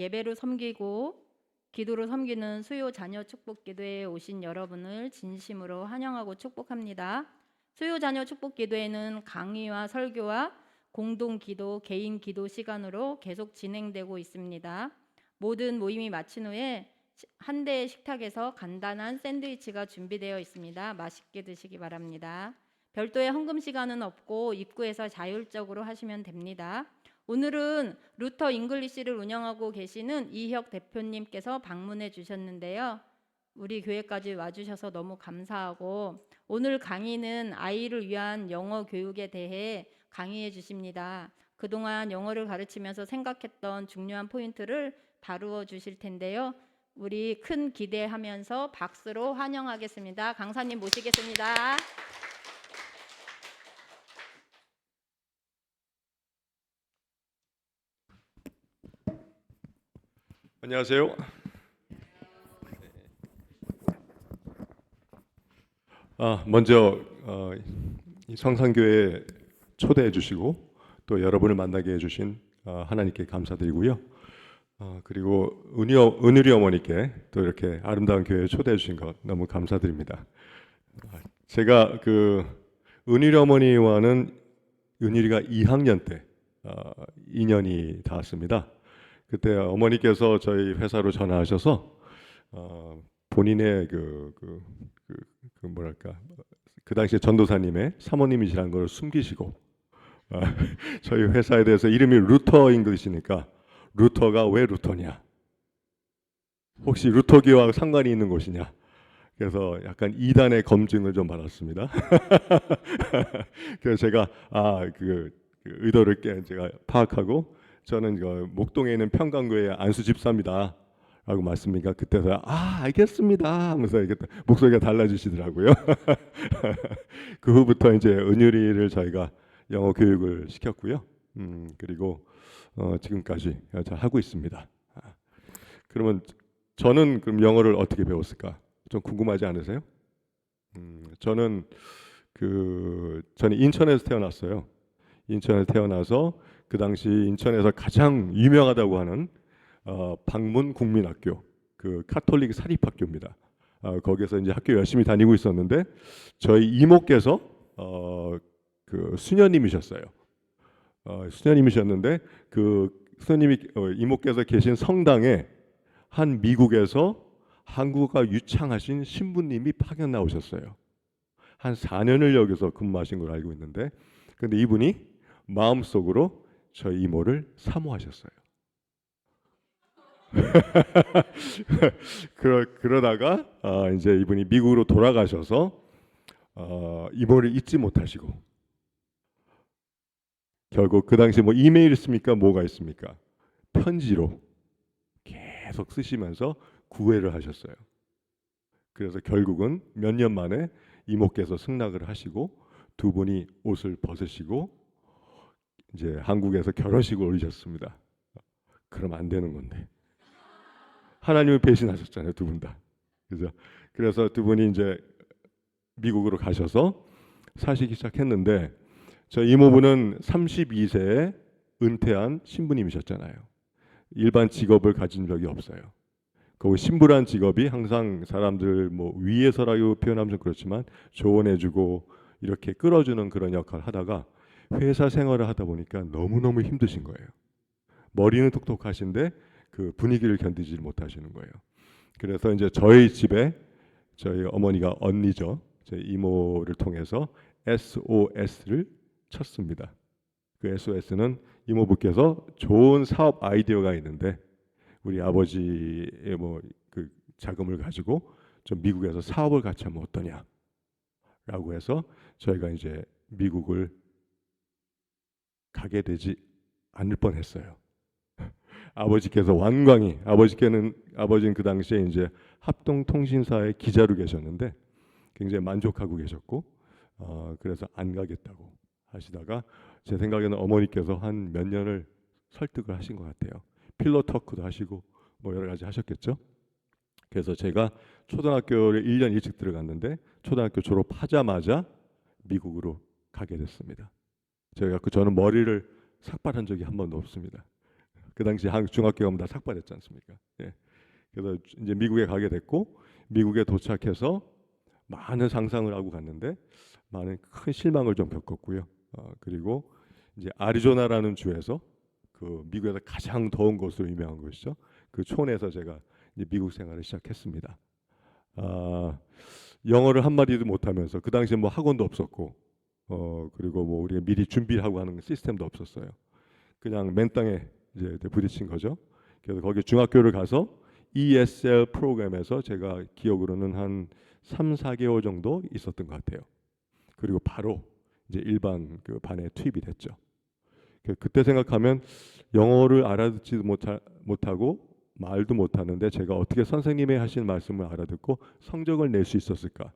예배로 섬기고 기도로 섬기는 수요 자녀 축복 기도회에 오신 여러분을 진심으로 환영하고 축복합니다. 수요 자녀 축복 기도회는 강의와 설교와 공동 기도, 개인 기도 시간으로 계속 진행되고 있습니다. 모든 모임이 마친 후에 한 대의 식탁에서 간단한 샌드위치가 준비되어 있습니다. 맛있게 드시기 바랍니다. 별도의 헌금 시간은 없고 입구에서 자율적으로 하시면 됩니다. 오늘은 루터 잉글리시를 운영하고 계시는 이혁 대표님께서 방문해 주셨는데요. 우리 교회까지 와주셔서 너무 감사하고 오늘 강의는 아이를 위한 영어 교육에 대해 강의해 주십니다. 그동안 영어를 가르치면서 생각했던 중요한 포인트를 다루어 주실 텐데요. 우리 큰 기대하면서 박수로 환영하겠습니다. 강사님 모시겠습니다. 안녕하세요. 먼저 이 성산교회에 초대해 주시고 또 여러분을 만나게 해주신 하나님께 감사드리고요. 그리고 은유리 어머니께 또 이렇게 아름다운 교회에 초대해 주신 것 너무 감사드립니다. 제가 그 은유리 어머니와는 은유리가 2학년 때 인연이 닿았습니다. 그때 어머니께서 저희 회사로 전화하셔서 본인의 뭐랄까 그 당시에 전도사님의 사모님이시라는 걸 숨기시고 저희 회사에 대해서 이름이 루터 잉글리시니까 루터가 왜 루터냐, 혹시 루터교와 상관이 있는 곳이냐, 그래서 약간 이단의 검증을 좀 받았습니다. 그래서 제가 그 의도를 제가 파악하고 저는 목동에 있는 평강교회 안수 집사입니다 라고 말씀드리니까 그때서야 알겠습니다 하면서 이렇게 목소리가 달라지시더라고요. 그 후부터 이제 은유리를 저희가 영어 교육을 시켰고요. 그리고 지금까지 잘 하고 있습니다. 그러면 저는 그럼 영어를 어떻게 배웠을까 좀 궁금하지 않으세요? 저는 인천에서 태어났어요. 인천에서 태어나서 그 당시 인천에서 가장 유명하다고 하는 방문 국민학교, 그 카톨릭 사립학교입니다. 거기서 이제 학교 열심히 다니고 있었는데 저희 이모께서 그 수녀님이셨어요. 수녀님이셨는데 그 수녀님이 이모께서 계신 성당에 한 미국에서 한국어 유창하신 신부님이 파견 나오셨어요. 한 4년을 여기서 근무하신 걸 알고 있는데, 근데 이분이 마음속으로 저희 이모를 사모하셨어요. 그러다가 이제 이분이 미국으로 돌아가셔서 이모를 잊지 못하시고 결국 그 당시 뭐 이메일 있습니까? 뭐가 있습니까? 편지로 계속 쓰시면서 구애를 하셨어요. 그래서 결국은 몇 년 만에 이모께서 승낙을 하시고 두 분이 옷을 벗으시고 이제 한국에서 결혼식을 올리셨습니다. 그럼 안 되는 건데 하나님을 배신하셨잖아요, 두 분 다. 그래서 두 분이 이제 미국으로 가셔서 사시기 시작했는데 저 이모부는 32세에 은퇴한 신부님이셨잖아요. 일반 직업을 가진 적이 없어요. 그 신부란 직업이 항상 사람들 뭐 위에서라고 표현하면 좀 그렇지만 조언해주고 이렇게 끌어주는 그런 역할을 하다가 회사 생활을 하다 보니까 너무너무 힘드신 거예요. 머리는 똑똑하신데 그 분위기를 견디지 못하시는 거예요. 그래서 이제 저희 집에 저희 어머니가 언니죠. 저희 이모를 통해서 SOS를 쳤습니다. 그 SOS는 이모부께서 좋은 사업 아이디어가 있는데 우리 아버지의 뭐 그 자금을 가지고 좀 미국에서 사업을 같이 하면 어떠냐라고 해서 저희가 이제 미국을 가게 되지 않을 뻔했어요. 아버지께서 완강히 아버지는 그 당시에 이제 합동통신사의 기자로 계셨는데 굉장히 만족하고 계셨고 그래서 안 가겠다고 하시다가 제 생각에는 어머니께서 한 몇 년을 설득을 하신 것 같아요. 필로 토크도 하시고 뭐 여러 가지 하셨겠죠. 그래서 제가 초등학교를 1년 일찍 들어갔는데 초등학교 졸업하자마자 미국으로 가게 됐습니다. 저는 머리를 삭발한 적이 한 번도 없습니다. 그 당시 한국 중학교 가면 다 삭발했지 않습니까? 예. 그래서 이제 미국에 가게 됐고 미국에 도착해서 많은 상상을 하고 갔는데 많은 큰 실망을 좀 겪었고요. 그리고 이제 애리조나라는 주에서 그 미국에서 가장 더운 곳으로 유명한 곳이죠. 그 촌에서 제가 이제 미국 생활을 시작했습니다. 영어를 한 마디도 못하면서 그 당시에 뭐 학원도 없었고 그리고 뭐 우리가 미리 준비를 하고 하는 시스템도 없었어요. 그냥 맨 땅에 이제 부딪힌 거죠. 그래서 거기 중학교를 가서 ESL 프로그램에서 제가 기억으로는 한 3, 4개월 정도 있었던 것 같아요. 그리고 바로 이제 일반 그 반에 투입이 됐죠. 그때 생각하면 영어를 알아듣지도 못하고 말도 못하는데 제가 어떻게 선생님이 하신 말씀을 알아듣고 성적을 낼 수 있었을까?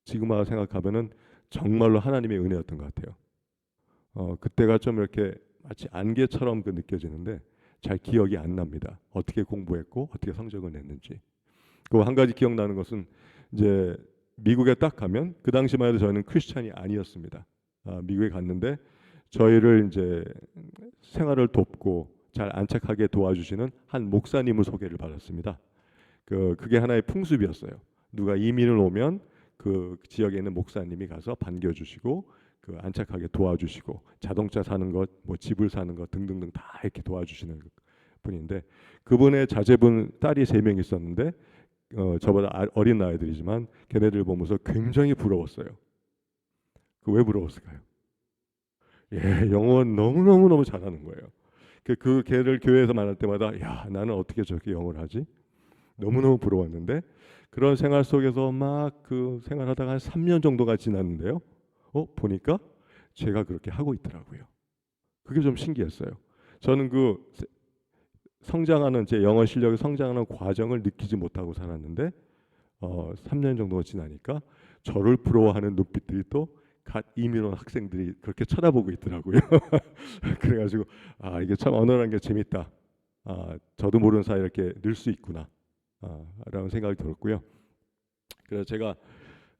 지금 와서 생각하면은 정말로 하나님의 은혜였던 것 같아요. 그때가 좀 이렇게 마치 안개처럼 그 느껴지는데 잘 기억이 안 납니다. 어떻게 공부했고 어떻게 성적을 냈는지. 그 한 가지 기억나는 것은 이제 미국에 딱 가면 그 당시만 해도 저희는 크리스찬이 아니었습니다. 미국에 갔는데 저희를 이제 생활을 돕고 잘 안착하게 도와주시는 한 목사님을 소개를 받았습니다. 그게 하나의 풍습이었어요. 누가 이민을 오면 그 지역에 있는 목사님이 가서 반겨주시고 그 안착하게 도와주시고 자동차 사는 것, 뭐 집을 사는 것 등등등 다 이렇게 도와주시는 분인데 그분의 자제분 딸이 3명 있었는데 저보다 어린 아이들이지만 걔네들 보면서 굉장히 부러웠어요. 그 왜 부러웠을까요? 예, 영어 너무 잘하는 거예요. 그 걔를 교회에서 만날 때마다 야 나는 어떻게 저렇게 영어를 하지? 너무너무 부러웠는데 그런 생활 속에서 막 그 생활하다가 한 3년 정도가 지났는데요. 보니까 제가 그렇게 하고 있더라고요. 그게 좀 신기했어요. 저는 그 성장하는 제 영어 실력이 성장하는 과정을 느끼지 못하고 살았는데 3년 정도가 지나니까 저를 부러워하는 눈빛들이 또 갓 이민 온 학생들이 그렇게 쳐다보고 있더라고요. 그래가지고 이게 참 언어라는 게 재밌다. 저도 모르는 사이에 이렇게 늘 수 있구나. 라는 생각이 들었고요. 그래서 제가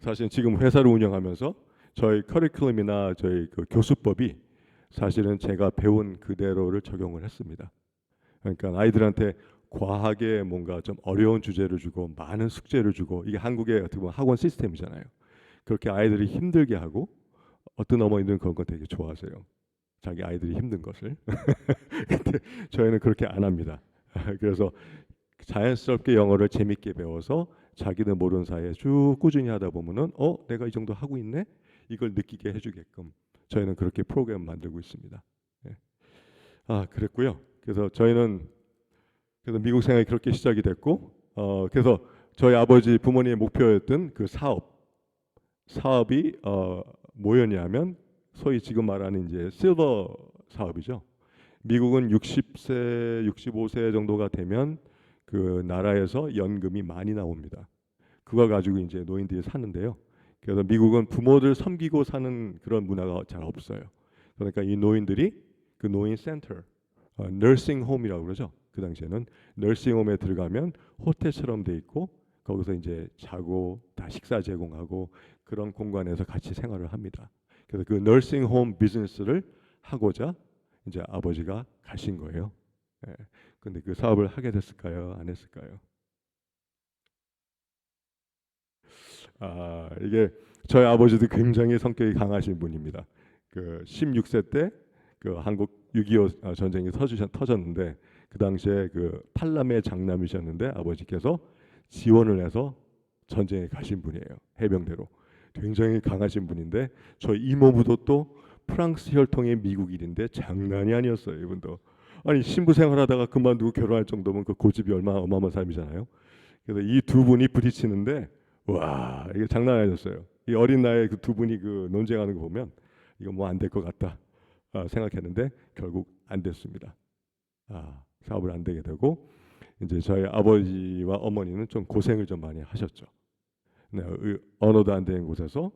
사실 지금 회사를 운영하면서 저희 커리큘럼이나 저희 그 교수법이 사실은 제가 배운 그대로를 적용을 했습니다. 그러니까 아이들한테 과하게 뭔가 좀 어려운 주제를 주고 많은 숙제를 주고 이게 한국의 어떻게 보면 학원 시스템이잖아요. 그렇게 아이들이 힘들게 하고 어떤 어머니들은 그런 거 되게 좋아하세요. 자기 아이들이 힘든 것을. 근데 저희는 그렇게 안 합니다. 그래서 자연스럽게 영어를 재밌게 배워서 자기는 모르는 사이에 쭉 꾸준히 하다 보면은 내가 이 정도 하고 있네? 이걸 느끼게 해주게끔 저희는 그렇게 프로그램 만들고 있습니다. 예. 그랬고요. 그래서 저희는 그래서 미국 생활이 그렇게 시작이 됐고 그래서 저희 아버지 부모님의 목표였던 그 사업이 뭐였냐면 소위 지금 말하는 이제 실버 사업이죠. 미국은 60세, 65세 정도가 되면 그 나라에서 연금이 많이 나옵니다. 그거 가지고 이제 노인들이 사는데요. 그래서 미국은 부모들 섬기고 사는 그런 문화가 잘 없어요. 그러니까 이 노인들이 그 노인 센터, 너싱 홈이라고 그러죠. 그 당시에는 너싱 홈에 들어가면 호텔처럼 돼 있고 거기서 이제 자고 다 식사 제공하고 그런 공간에서 같이 생활을 합니다. 그래서 그 너싱 홈 비즈니스를 하고자 이제 아버지가 가신 거예요. 예. 근데 그 사업을 하게 됐을까요? 안 했을까요? 이게 저희 아버지도 굉장히 성격이 강하신 분입니다. 그 16세 때 그 한국 6.25 전쟁이 터졌는데 그 당시에 그 팔남의 장남이셨는데 아버지께서 지원을 해서 전쟁에 가신 분이에요. 해병대로. 굉장히 강하신 분인데 저희 이모부도 또 프랑스 혈통의 미국인인데 장난이 아니었어요. 이분도. 아니 신부 생활하다가 그만두고 결혼할 정도면 그 고집이 얼마나 어마어마한 삶이잖아요. 그래서 이 두 분이 부딪히는데 와 이게 장난 아니었어요. 이 어린 나이에 그 두 분이 그 논쟁하는 거 보면 이거 뭐 안 될 것 같다 생각했는데 결국 안 됐습니다. 사업을 안 되게 되고 이제 저희 아버지와 어머니는 좀 고생을 좀 많이 하셨죠. 네, 언어도 안 되는 곳에서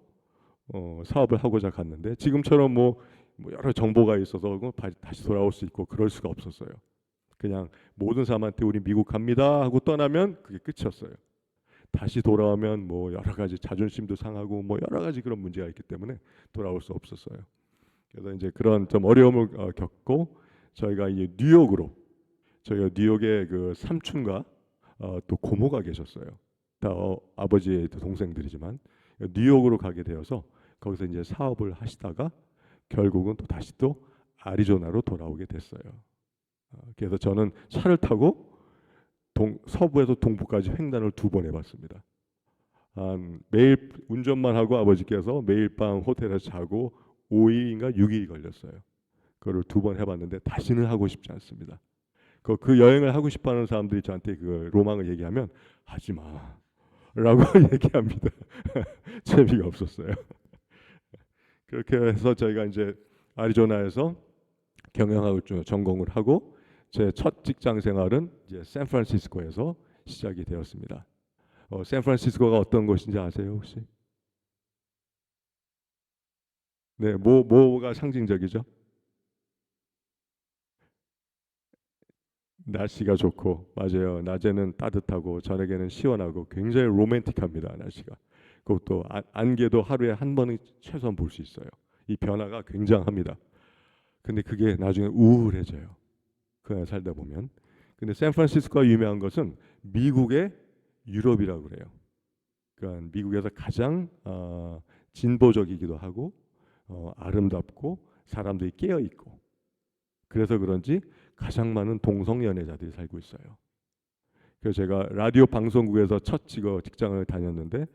사업을 하고자 갔는데 지금처럼 뭐 여러 정보가 있어서 다시 돌아올 수 있고 그럴 수가 없었어요. 그냥 모든 사람한테 우리 미국 갑니다 하고 떠나면 그게 끝이었어요. 다시 돌아오면 뭐 여러 가지 자존심도 상하고 뭐 여러 가지 그런 문제가 있기 때문에 돌아올 수 없었어요. 그래서 이제 그런 좀 어려움을 겪고 저희가 이제 뉴욕으로 저희가 뉴욕에 그 삼촌과 또 고모가 계셨어요. 다 아버지의 동생들이지만 뉴욕으로 가게 되어서 거기서 이제 사업을 하시다가 결국은 또 다시 또 애리조나로 돌아오게 됐어요. 그래서 저는 차를 타고 서부에서 동부까지 횡단을 2번 해봤습니다. 매일 운전만 하고 아버지께서 매일 밤 호텔에서 자고 5일인가 6일이 걸렸어요. 그거를 2번 해봤는데 다시는 하고 싶지 않습니다. 그 여행을 하고 싶어하는 사람들이 저한테 그 로망을 얘기하면 하지 마라고 얘기합니다. 재미가 없었어요. 그렇게 해서 저희가 이제 애리조나에서 경영학을 전공을 하고 제 첫 직장 생활은 이제 샌프란시스코에서 시작이 되었습니다. 샌프란시스코가 어떤 곳인지 아세요 혹시? 네, 뭐가 상징적이죠? 날씨가 좋고 맞아요. 낮에는 따뜻하고 저녁에는 시원하고 굉장히 로맨틱합니다. 날씨가. 그것도 안개도 하루에 한 번은 최소한 볼 수 있어요. 이 변화가 굉장합니다. 근데 그게 나중에 우울해져요. 그 안에 살다 보면. 근데 샌프란시스코가 유명한 것은 미국의 유럽이라고 그래요. 그러니까 미국에서 가장 진보적이기도 하고 아름답고 사람들이 깨어 있고 그래서 그런지 가장 많은 동성 연애자들이 살고 있어요. 그래서 제가 라디오 방송국에서 첫 직장을 다녔는데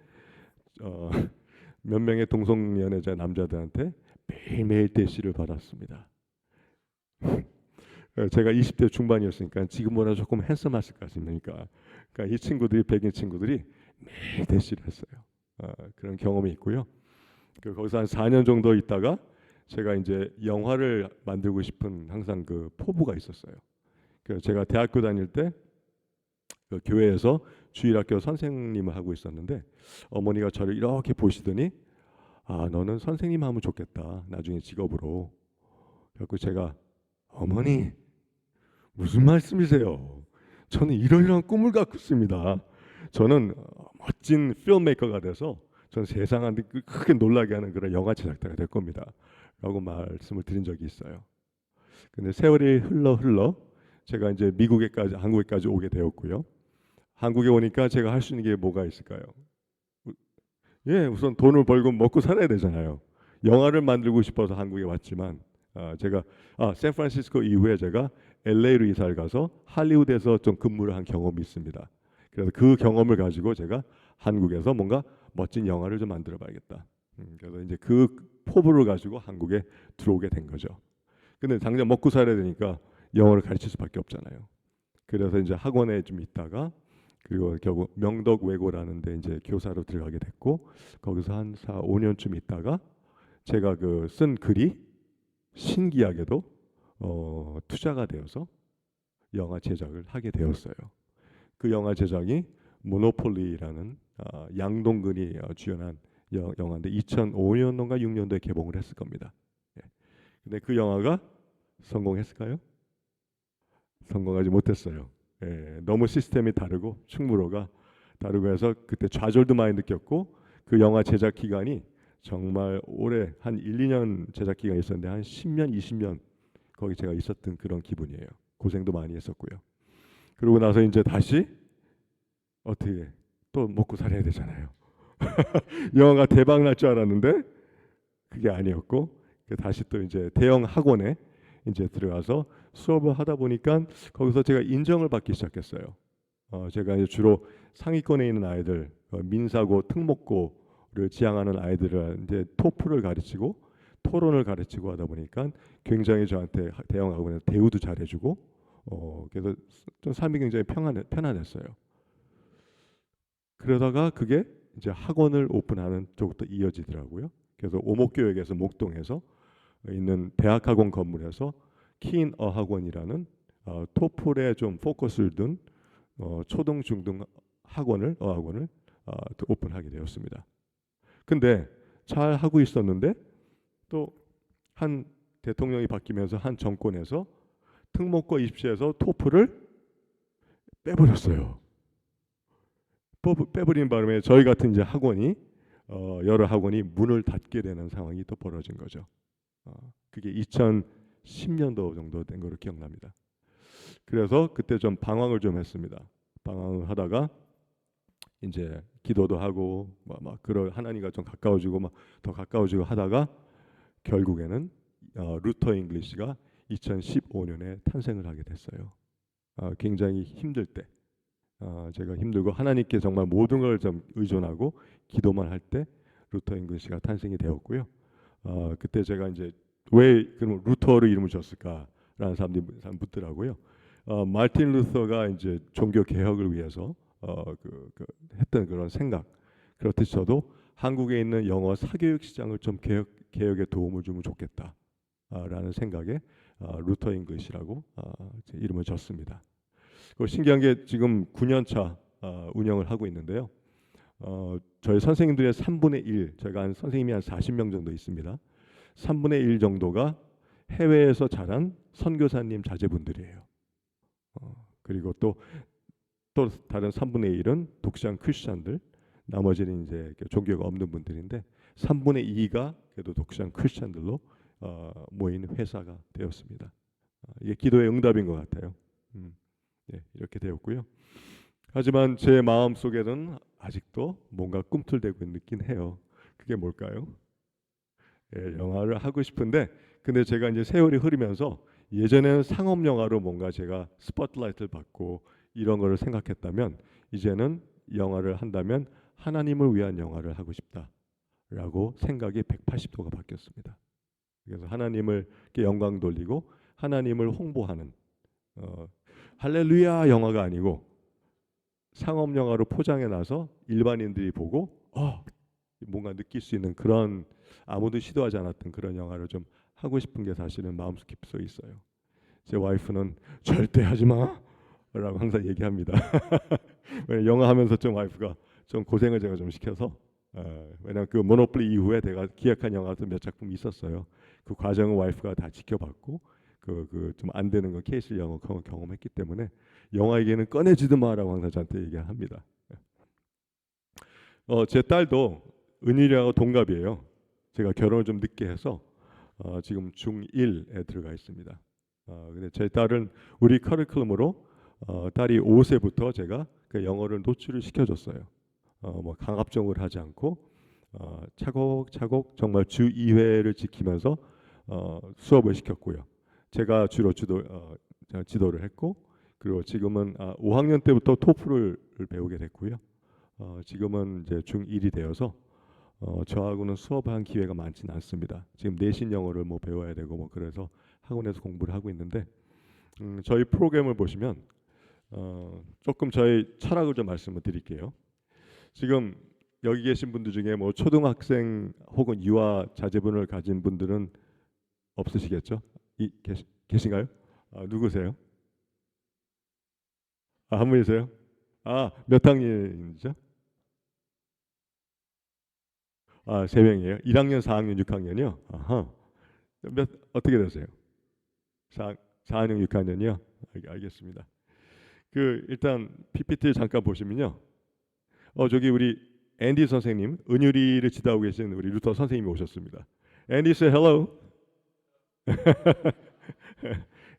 몇 명의 동성 연애자 남자들한테 매일매일 대시를 받았습니다. 제가 20대 중반이었으니까 지금보다 조금 핸섬했을 것 같으니까 그러니까 이 친구들이 백인 친구들이 매일 대시를 했어요. 그런 경험이 있고요. 거기서 한 4년 정도 있다가 제가 이제 영화를 만들고 싶은 항상 그 포부가 있었어요. 그래서 제가 대학교 다닐 때 그 교회에서 주일학교 선생님을 하고 있었는데 어머니가 저를 이렇게 보시더니 너는 선생님 하면 좋겠다 나중에 직업으로. 그래서 제가 어머니 무슨 말씀이세요? 저는 이러이러한 꿈을 갖고 있습니다. 저는 멋진 필메이커가 돼서 전 세상한테 크게 놀라게 하는 그런 영화 제작자가 될 겁니다. 라고 말씀을 드린 적이 있어요. 근데 세월이 흘러 제가 이제 한국에까지 오게 되었고요. 한국에 오니까 제가 할 수 있는 게 뭐가 있을까요? 우선 돈을 벌고 먹고 살아야 되잖아요. 영화를 만들고 싶어서 한국에 왔지만 제가 샌프란시스코 이후에 제가 LA로 이사를 가서 할리우드에서 좀 근무를 한 경험이 있습니다. 그래서 그 경험을 가지고 제가 한국에서 뭔가 멋진 영화를 좀 만들어 봐야겠다. 그래서 이제 그 포부를 가지고 한국에 들어오게 된 거죠. 근데 당장 먹고 살아야 되니까 영어를 가르칠 수밖에 없잖아요. 그래서 이제 학원에 좀 있다가 그리고 결국 명덕외고라는 데 이제 교사로 들어가게 됐고 거기서 한 4, 5년쯤 있다가 제가 그 쓴 글이 신기하게도 투자가 되어서 영화 제작을 하게 되었어요. 그 영화 제작이 모노폴리라는 양동근이 주연한 영화인데 2005년도인가 6년도에 개봉을 했을 겁니다. 근데 그 영화가 성공했을까요? 성공하지 못했어요. 너무 시스템이 다르고 충무로가 다르고 해서 그때 좌절도 많이 느꼈고 그 영화 제작 기간이 정말 오래 한 1, 2년 제작 기간이 있었는데 한 10년, 20년 거기 제가 있었던 그런 기분이에요. 고생도 많이 했었고요. 그러고 나서 이제 다시 어떻게 또 먹고 살아야 되잖아요. 영화가 대박 날 줄 알았는데 그게 아니었고 다시 또 이제 대형 학원에 이제 들어가서 수업을 하다 보니까 거기서 제가 인정을 받기 시작했어요. 제가 이제 주로 상위권에 있는 아이들, 민사고, 특목고를 지향하는 아이들을 이제 토플을 가르치고 토론을 가르치고 하다 보니까 굉장히 저한테 대형 학원에서 대우도 잘해주고 그래서 좀 삶이 굉장히 편안했어요. 그러다가 그게 이제 학원을 오픈하는 쪽부터 이어지더라고요. 그래서 오목교역에서 목동에서 있는 대학학원 건물에서 키인 어학원이라는 토플에 좀 포커스를 둔 초등 중등 어학원을 오픈하게 되었습니다. 근데 잘 하고 있었는데 또 한 대통령이 바뀌면서 한 정권에서 특목고 입시에서 토플을 빼버렸어요. 빼버린 바람에 저희 같은 이제 학원이 여러 학원이 문을 닫게 되는 상황이 또 벌어진 거죠. 그게 2010년도 정도 된 거로 기억납니다. 그래서 그때 좀 방황을 좀 했습니다. 방황을 하다가 이제 기도도 하고 막 그런 하나님과 좀 가까워지고 막 더 가까워지고 하다가 결국에는 루터 잉글리시가 2015년에 탄생을 하게 됐어요. 굉장히 힘들 때 제가 힘들고 하나님께 정말 모든 걸 좀 의존하고 기도만 할 때 루터 잉글리시가 탄생이 되었고요. 그때 제가 이제 왜 그럼 루터로 이름을 줬을까라는 사람들이 묻더라고요. 마틴 루터가 이제 종교 개혁을 위해서 했던 그런 생각, 그렇듯이 저도 한국에 있는 영어 사교육 시장을 좀 개혁에 도움을 주면 좋겠다라는 생각에 루터 잉글리시라고 이름을 줬습니다. 신기한 게 지금 9년 차 운영을 하고 있는데요. 저희 선생님들의 3분의 1, 저희가 한 선생님이 한 40명 정도 있습니다. 3분의 1 정도가 해외에서 자란 선교사님 자제분들이에요. 그리고 또 다른 3분의 1은 독실한 크리스찬들, 나머지는 이제 종교가 없는 분들인데 3분의 2가 그래도 독실한 크리스찬들로 모인 회사가 되었습니다. 이게 기도의 응답인 것 같아요. 네, 이렇게 되었고요. 하지만 제 마음 속에는 아직도 뭔가 꿈틀대고 있긴 해요. 그게 뭘까요? 예, 영화를 하고 싶은데, 근데 제가 이제 세월이 흐르면서 예전에는 상업 영화로 뭔가 제가 스포트라이트를 받고 이런 거를 생각했다면 이제는 영화를 한다면 하나님을 위한 영화를 하고 싶다라고 생각이 180도가 바뀌었습니다. 그래서 하나님을 영광 돌리고 하나님을 홍보하는 할렐루야 영화가 아니고 상업 영화로 포장해 놔서 일반인들이 보고 뭔가 느낄 수 있는 그런 아무도 시도하지 않았던 그런 영화를 좀 하고 싶은 게 사실은 마음속 깊숙이 있어요. 제 와이프는 절대 하지 마라고 항상 얘기합니다. 영화 하면서 좀 와이프가 좀 고생을 제가 좀 시켜서 왜냐면 그 모노폴리 이후에 내가 기획한 영화도 몇 작품 있었어요. 그 과정을 와이프가 다 지켜봤고 그 좀 안 되는 거 케이스 영어 경험했기 때문에 영화 얘기는 꺼내지도 마라고 항상 저한테 얘기합니다. 제 딸도 은율이하고 동갑이에요. 제가 결혼을 좀 늦게 해서 지금 중1에 들어가 있습니다. 근데 제 딸은 우리 커리큘럼으로 딸이 5세부터 제가 그 영어를 노출을 시켜줬어요. 뭐 강압적으로 하지 않고 차곡차곡 정말 주 2회를 지키면서 수업을 시켰고요. 제가 주로 지도를 했고, 그리고 지금은 5학년 때부터 토플을 배우게 됐고요. 지금은 이제 중1이 되어서 저하고는 수업한 기회가 많지는 않습니다. 지금 내신 영어를 뭐 배워야 되고 뭐 그래서 학원에서 공부를 하고 있는데 저희 프로그램을 보시면 조금 저희 철학을 좀 말씀을 드릴게요. 지금 여기 계신 분들 중에 뭐 초등학생 혹은 유아 자제분을 가진 분들은 없으시겠죠? 계신가요? 누구세요? 한 분이세요? 몇 학년이죠? 3명이에요. 1학년, 4학년, 6학년이요? 어떻게 되세요? 4학년, 6학년이요? 알겠습니다. 일단 PPT 잠깐 보시면요. 저기 우리 앤디 선생님, 은유리를 지도하고 계신 우리 루터 선생님이 오셨습니다. 앤디 say hello.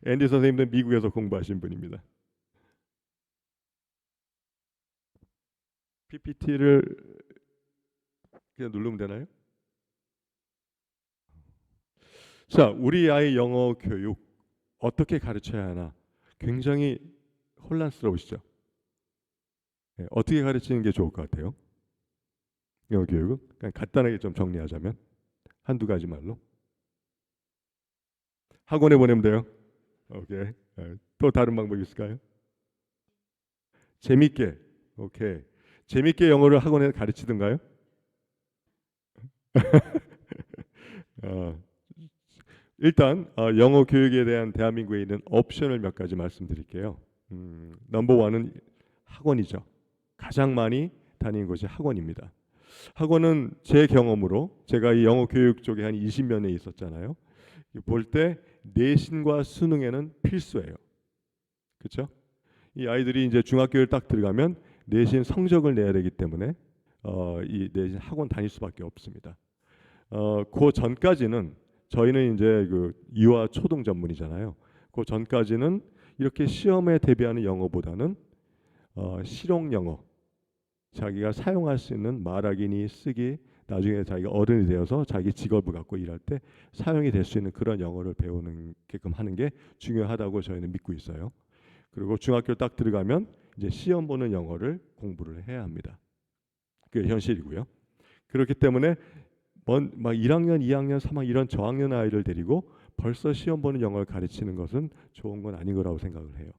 앤디 선생님은 미국에서 공부하신 분입니다. PPT를 그냥 누르면 되나요? 자, 우리 아이 영어 교육 어떻게 가르쳐야 하나 굉장히 혼란스러우시죠? 네, 어떻게 가르치는 게 좋을 것 같아요? 영어 교육은 그냥 간단하게 좀 정리하자면 한두 가지 말로 학원에 보내면 돼요. 오케이. 또 다른 방법이 있을까요? 재밌게. 오케이. 재밌게 영어를 학원에 가르치든가요? 일단 영어 교육에 대한 대한민국에 있는 옵션을 몇 가지 말씀드릴게요. 넘버 원은 학원이죠. 가장 많이 다니는 곳이 학원입니다. 학원은 제 경험으로 제가 이 영어 교육 쪽에 한 20몇 년 있었잖아요. 볼 때 내신과 수능에는 필수예요. 그렇죠? 이 아이들이 이제 중학교를 딱 들어가면 내신 성적을 내야 되기 때문에 이 내신 학원 다닐 수밖에 없습니다. 그 전까지는 저희는 이제 그 유아 초등 전문이잖아요. 그 전까지는 이렇게 시험에 대비하는 영어보다는 실용 영어, 자기가 사용할 수 있는 말하기니 쓰기, 나중에 자기가 어른이 되어서 자기 직업을 갖고 일할 때 사용이 될 수 있는 그런 영어를 배우게끔 하는 게 중요하다고 저희는 믿고 있어요. 그리고 중학교 딱 들어가면 이제 시험 보는 영어를 공부를 해야 합니다. 그게 현실이고요. 그렇기 때문에 막 1학년, 2학년, 3학년 이런 저학년 아이를 데리고 벌써 시험 보는 영어를 가르치는 것은 좋은 건 아닌 거라고 생각을 해요.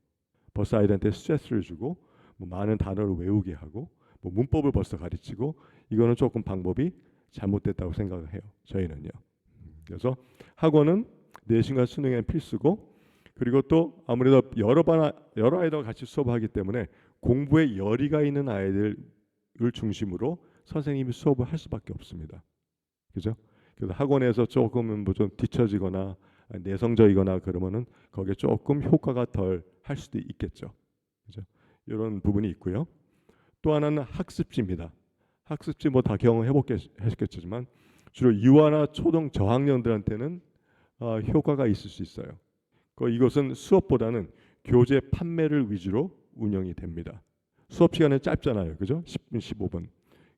벌써 아이들한테 스트레스를 주고 뭐 많은 단어를 외우게 하고 뭐 문법을 벌써 가르치고 이거는 조금 방법이 잘못됐다고 생각을 해요. 저희는요. 그래서 학원은 내신과 수능에 필수고, 그리고 또 아무래도 여러 아이들과 같이 수업하기 때문에 공부에 열의가 있는 아이들을 중심으로 선생님이 수업을 할 수밖에 없습니다. 그죠? 그래서 학원에서 조금 뭐 좀 뒤처지거나 내성적이거나 그러면은 거기에 조금 효과가 덜 할 수도 있겠죠. 그죠? 이런 부분이 있고요. 또 하나는 학습지입니다. 학습지 뭐 다 경험해보셨겠지만 주로 유아나 초등 저학년들한테는 효과가 있을 수 있어요. 이것은 수업보다는 교재 판매를 위주로 운영이 됩니다. 수업 시간은 짧잖아요, 그죠? 10분, 15분.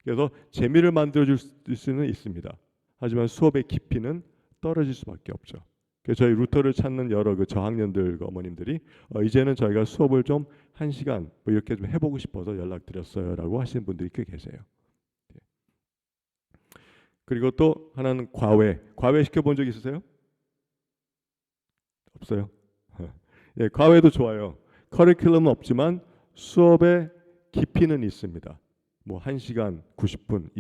그래서 재미를 만들어줄 수는 있습니다. 하지만 수업의 깊이는 떨어질 수밖에 없죠. 그래서 저희 루터를 찾는 여러 그 저학년들 어머님들이 이제는 저희가 수업을 좀 1시간 뭐 이렇게 좀 해보고 싶어서 연락드렸어요라고 하시는 분들이 꽤 계세요. 그리고 또 하나는 과외 시켜본 적 있으세요? 없어요? 예, 과외도 좋아요. 커리큘럼은 없지만 수업의 깊이는 있습니다. 뭐 1시간, 90분,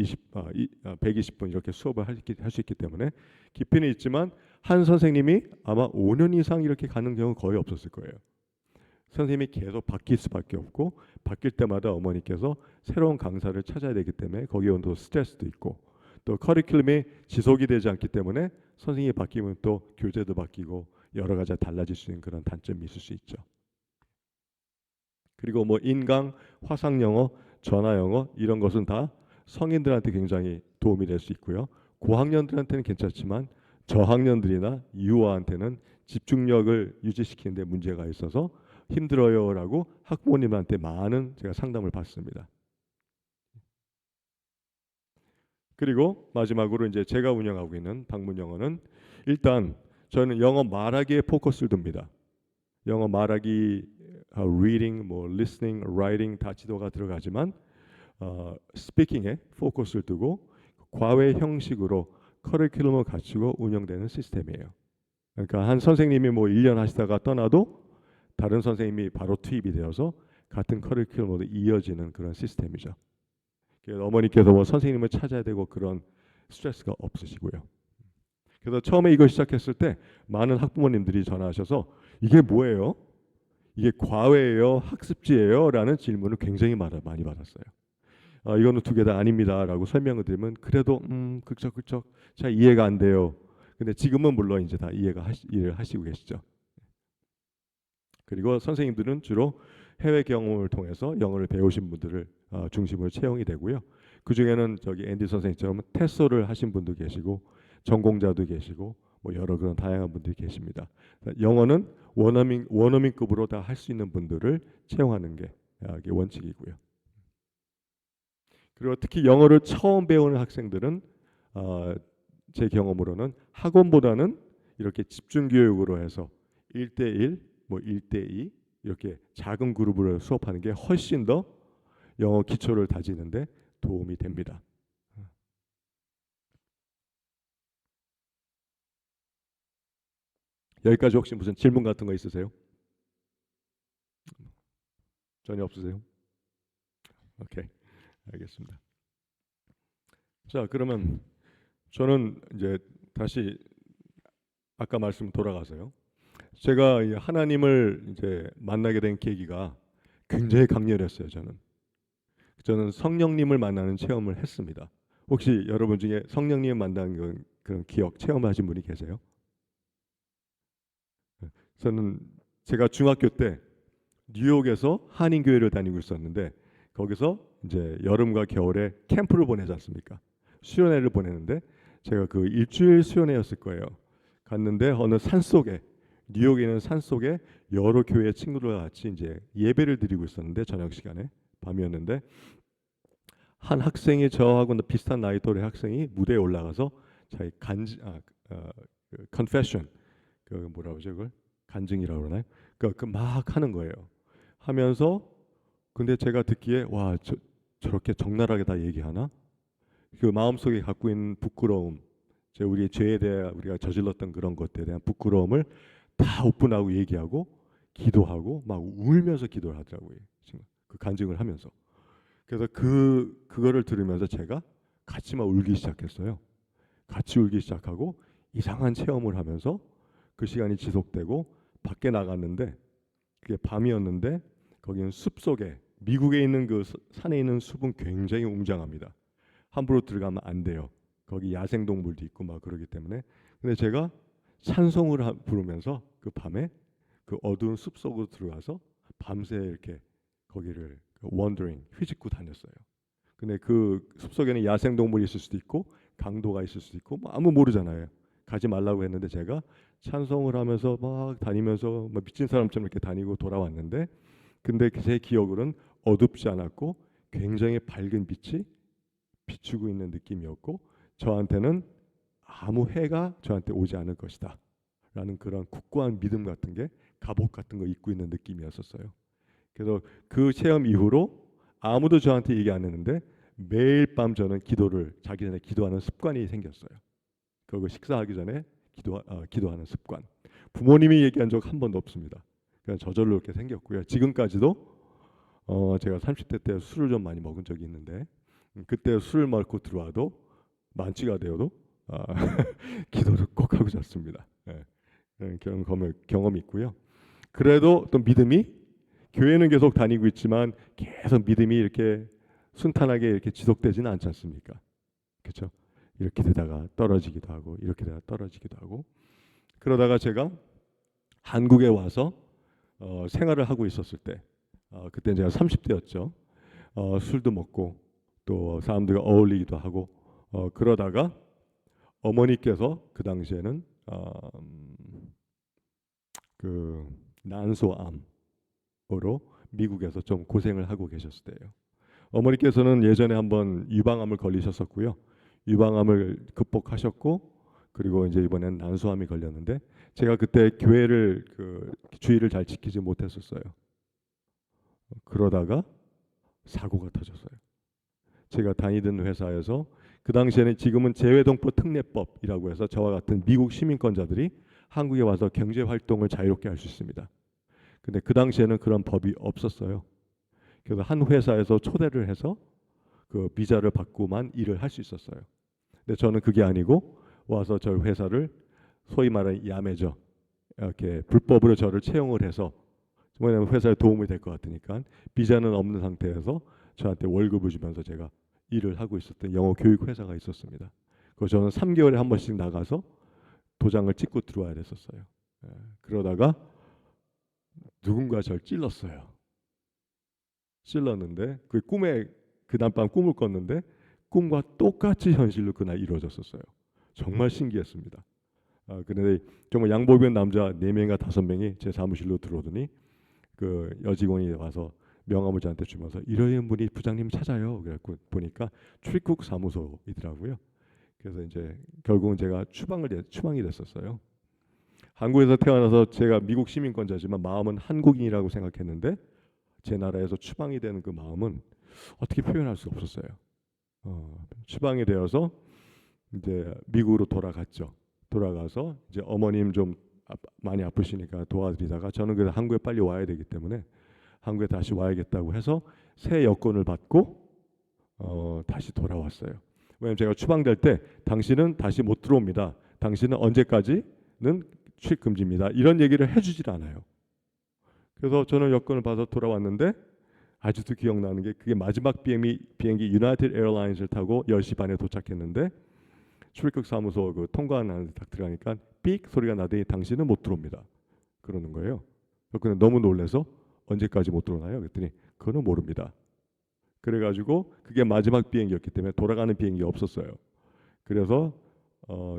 120분 이렇게 수업을 할 수 있기 때문에 깊이는 있지만 한 선생님이 아마 5년 이상 이렇게 가는 경우는 거의 없었을 거예요. 선생님이 계속 바뀔 수밖에 없고 바뀔 때마다 어머니께서 새로운 강사를 찾아야 되기 때문에 거기에 또 스트레스도 있고 또 커리큘럼이 지속이 되지 않기 때문에 선생님이 바뀌면 또 교재도 바뀌고 여러 가지 달라질 수 있는 그런 단점이 있을 수 있죠. 그리고 뭐 인강, 화상 영어, 전화 영어 이런 것은 다 성인들한테 굉장히 도움이 될 수 있고요. 고학년들한테는 괜찮지만 저학년들이나 유아한테는 집중력을 유지시키는 데 문제가 있어서 힘들어요라고 학부모님한테 많은 제가 상담을 받습니다. 그리고 마지막으로 이제 제가 운영하고 있는 방문 영어는 일단 저는 영어 말하기에 포커스를 둡니다. 영어 말하기, reading, 뭐 listening, writing 다 지도가 들어가지만 스피킹에 포커스를 두고 과외 형식으로 커리큘럼을 갖추고 운영되는 시스템이에요. 그러니까 한 선생님이 뭐 1년 하시다가 떠나도 다른 선생님이 바로 투입이 되어서 같은 커리큘럼으로 이어지는 그런 시스템이죠. 그래서 어머니께서 뭐 선생님을 찾아야 되고 그런 스트레스가 없으시고요. 그래서 처음에 이걸 시작했을 때 많은 학부모님들이 전화하셔서 이게 뭐예요? 이게 과외예요? 학습지예요? 라는 질문을 굉장히 많이 받았어요. 이거는 두 개 다 아닙니다라고 설명을 드리면 그래도 그쵸 잘 이해가 안 돼요. 근데 지금은 물론 이제 다 이해를 하시고 계시죠. 그리고 선생님들은 주로 해외 경험을 통해서 영어를 배우신 분들을 중심으로 채용이 되고요. 그 중에는 저기 앤디 선생님처럼 테소를 하신 분도 계시고 전공자도 계시고 뭐 여러 그런 다양한 분들이 계십니다. 영어는 원어민급으로 다 할 수 있는 분들을 채용하는 게 원칙이고요. 그리고 특히 영어를 처음 배우는 학생들은 제 경험으로는 학원보다는 이렇게 집중 교육으로 해서 1대1, 뭐 1대2 이렇게 작은 그룹으로 수업하는 게 훨씬 더 영어 기초를 다지는데 도움이 됩니다. 여기까지 혹시 무슨 질문 같은 거 있으세요? 전혀 없으세요? 오케이, 알겠습니다. 자, 그러면 저는 이제 다시 아까 말씀 돌아가서요. 제가 하나님을 이제 만나게 된 계기가 굉장히 강렬했어요. 저는 성령님을 만나는 체험을 했습니다. 혹시 여러분 중에 성령님을 만나는 그런 기억 체험하신 분이 계세요? 저는 제가 중학교 때 뉴욕에서 한인교회를 다니고 있었는데 거기서 이제 여름과 겨울에 캠프를 보내지 않습니까? 수련회를 보내는데 제가 그 일주일 수련회였을 거예요. 갔는데 어느 산 속에 뉴욕에 있는 산 속에 여러 교회 친구들과 같이 이제 예배를 드리고 있었는데 저녁 시간에 밤이었는데 한 학생이 저하고 비슷한 나이 또래 학생이 무대에 올라가서 자기 confession 그 뭐라 그러죠 그걸 간증이라고 그러나요? 막 하는 거예요. 하면서 근데 제가 듣기에 와 저렇게 적나라하게 다 얘기하나? 그 마음속에 갖고 있는 부끄러움, 우리의 죄에 대해 우리가 저질렀던 그런 것들에 대한 부끄러움을 다 오픈하고 얘기하고 기도하고 막 울면서 기도를 하더라고요. 그 간증을 하면서. 그래서 그거를 들으면서 제가 같이 막 울기 시작했어요. 같이 울기 시작하고 이상한 체험을 하면서 그 시간이 지속되고 밖에 나갔는데 그게 밤이었는데 거기는 숲 속에 미국에 있는 그 산에 있는 숲은 굉장히 웅장합니다. 함부로 들어가면 안 돼요. 거기 야생동물도 있고 막 그러기 때문에. 근데 제가 찬송을 부르면서 그 밤에 그 어두운 숲 속으로 들어가서 밤새 이렇게 거기를 wandering 휘짓고 다녔어요. 근데 그 숲속에는 야생동물이 있을 수도 있고 강도가 있을 수도 있고 뭐 아무 모르잖아요. 가지 말라고 했는데 제가 찬송을 하면서 막 다니면서 막 미친 사람처럼 이렇게 다니고 돌아왔는데 근데 제 기억으로는 어둡지 않았고 굉장히 밝은 빛이 비추고 있는 느낌이었고 저한테는 아무 해가 저한테 오지 않을 것이다 라는 그런 굳건한 믿음 같은 게 갑옷 같은 거 입고 있는 느낌이었었어요. 그래서 그 체험 이후로 아무도 저한테 얘기 안 했는데 매일 밤 저는 자기 전에 기도하는 습관이 생겼어요. 그리고 식사하기 전에 기도하는 습관. 부모님이 얘기한 적 한 번도 없습니다. 그냥 저절로 이렇게 생겼고요. 지금까지도 제가 30대 때 술을 좀 많이 먹은 적이 있는데 그때 술을 먹고 들어와도 만취가 되어도 기도를 꼭 하고 잤습니다. 그런 경험이 있고요. 그래도 또 믿음이 교회는 계속 다니고 있지만 계속 믿음이 이렇게 순탄하게 이렇게 지속되지는 않지 않습니까? 그렇죠? 이렇게 되다가 떨어지기도 하고 이렇게 되다가 떨어지기도 하고 그러다가 제가 한국에 와서 생활을 하고 있었을 때 그때 제가 30대였죠. 술도 먹고 또 사람들과 어울리기도 하고 그러다가 어머니께서 그 당시에는 그 난소암으로 미국에서 좀 고생을 하고 계셨을 때예요. 어머니께서는 예전에 한번 유방암을 걸리셨었고요. 유방암을 극복하셨고 그리고 이제 이번엔 난소암이 걸렸는데 제가 그때 교회를 주의를 잘 지키지 못했었어요. 그러다가 사고가 터졌어요. 제가 다니던 회사에서 그 당시에는 지금은 재외동포 특례법이라고 해서 저와 같은 미국 시민권자들이 한국에 와서 경제 활동을 자유롭게 할 수 있습니다. 근데 그 당시에는 그런 법이 없었어요. 그래서 한 회사에서 초대를 해서 그 비자를 받고만 일을 할 수 있었어요. 근데 저는 그게 아니고 와서 저희 회사를 소위 말하는 야매죠. 이렇게 불법으로 저를 채용을 해서 왜냐하면 회사에 도움이 될 것 같으니까 비자는 없는 상태에서 저한테 월급을 주면서 제가 일을 하고 있었던 영어 교육 회사가 있었습니다. 그래서 저는 3개월에 한 번씩 나가서 도장을 찍고 들어와야 됐었어요. 그러다가 누군가 저를 찔렀어요. 찔렀는데 그 꿈에 그날 밤 꿈을 꿨는데 꿈과 똑같이 현실로 그날 이루어졌었어요. 정말 신기했습니다. 그런데 정말 양복입은 남자 4명인가 5명이 제 사무실로 들어오더니 그 여직원이 와서 명함을 저한테 주면서 이러한 분이 부장님 찾아요. 그래갖고 보니까 출입국 사무소이더라고요. 그래서 이제 결국은 제가 추방이 됐었어요. 한국에서 태어나서 제가 미국 시민권자지만 마음은 한국인이라고 생각했는데 제 나라에서 추방이 되는 그 마음은 어떻게 표현할 수가 없었어요. 추방이 되어서 이제 미국으로 돌아갔죠. 돌아가서 이제 어머님 좀 많이 아프시니까 도와드리다가 저는 그래서 한국에 빨리 와야 되기 때문에 한국에 다시 와야겠다고 해서 새 여권을 받고 다시 돌아왔어요. 왜냐면 제가 추방될 때 당신은 다시 못 들어옵니다. 당신은 언제까지는 출입 금지입니다. 이런 얘기를 해주질 않아요. 그래서 저는 여권을 받아서 돌아왔는데 아직도 기억나는 게 그게 마지막 비행기 유나이티드 에어라인스를 타고 10시 반에 도착했는데 출입국 사무소 그 통과하는 데 딱 들어가니까 삑 소리가 나더니 당신은 못 들어옵니다. 그러는 거예요. 그래서 너무 놀라서 언제까지 못 들어오나요? 그랬더니 그거는 모릅니다. 그래가지고 그게 마지막 비행기였기 때문에 돌아가는 비행기 없었어요. 그래서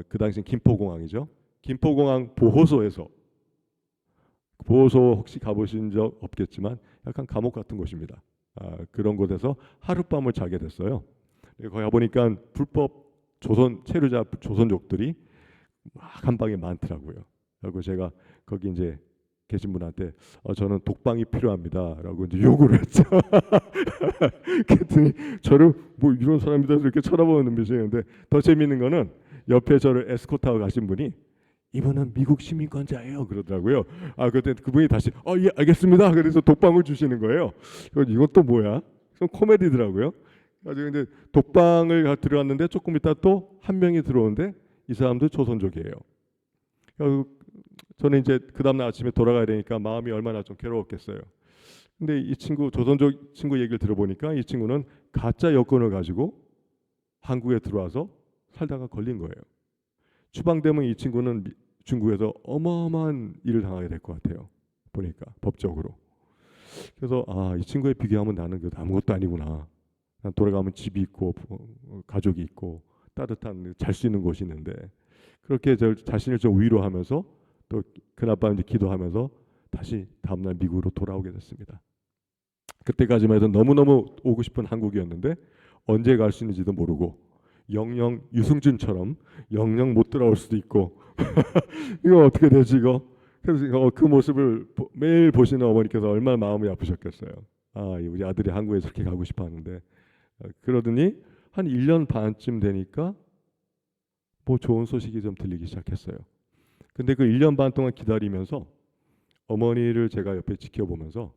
그 당시 김포공항이죠. 김포공항 보호소에서 보호소 혹시 가보신 적 없겠지만 약간 감옥 같은 곳입니다. 그런 곳에서 하룻밤을 자게 됐어요. 거기 가보니까 불법 조선 체류자 조선족들이 막 한 방에 많더라고요. 그리고 제가 거기 이제 계신 분한테 저는 독방이 필요합니다라고 이제 요구를 했죠. 그랬더니 저를 뭐 이런 사람이다 이렇게 쳐다보는 눈빛이었는데 더 재밌는 거는 옆에 저를 에스코트하고 가신 분이 이분은 미국 시민권자예요 그러더라고요. 그때 그분이 다시 예 알겠습니다. 그래서 독방을 주시는 거예요. 이건 또 뭐야? 좀 코미디더라고요. 그래서 근데 독방을 들어갔는데 조금 있다 또 한 명이 들어오는데 이 사람도 조선족이에요. 저는 이제 그 다음날 아침에 돌아가야 되니까 마음이 얼마나 좀 괴로웠겠어요. 근데 이 친구 조선족 친구 얘기를 들어보니까 이 친구는 가짜 여권을 가지고 한국에 들어와서 살다가 걸린 거예요. 추방되면 이 친구는 중국에서 어마어마한 일을 당하게 될 것 같아요. 보니까 법적으로. 그래서 이 친구에 비교하면 나는 아무것도 아니구나. 난 돌아가면 집이 있고 가족이 있고 따뜻한 잘 수 있는 곳이 있는데 그렇게 저 자신을 좀 위로하면서 또 그날 밤 이제 기도하면서 다시 다음날 미국으로 돌아오게 됐습니다. 그때까지만 해도 너무너무 오고 싶은 한국이었는데 언제 갈 수 있는지도 모르고 영영 유승준처럼 영영 못 돌아올 수도 있고 이거 어떻게 되지 이거? 그래서 그 모습을 매일 보시는 어머니께서 얼마나 마음이 아프셨겠어요. 우리 아들이 한국에 저렇게 가고 싶어 하는데 그러더니 한 1년 반쯤 되니까 뭐 좋은 소식이 좀 들리기 시작했어요. 근데 그 1년 반 동안 기다리면서 어머니를 제가 옆에 지켜보면서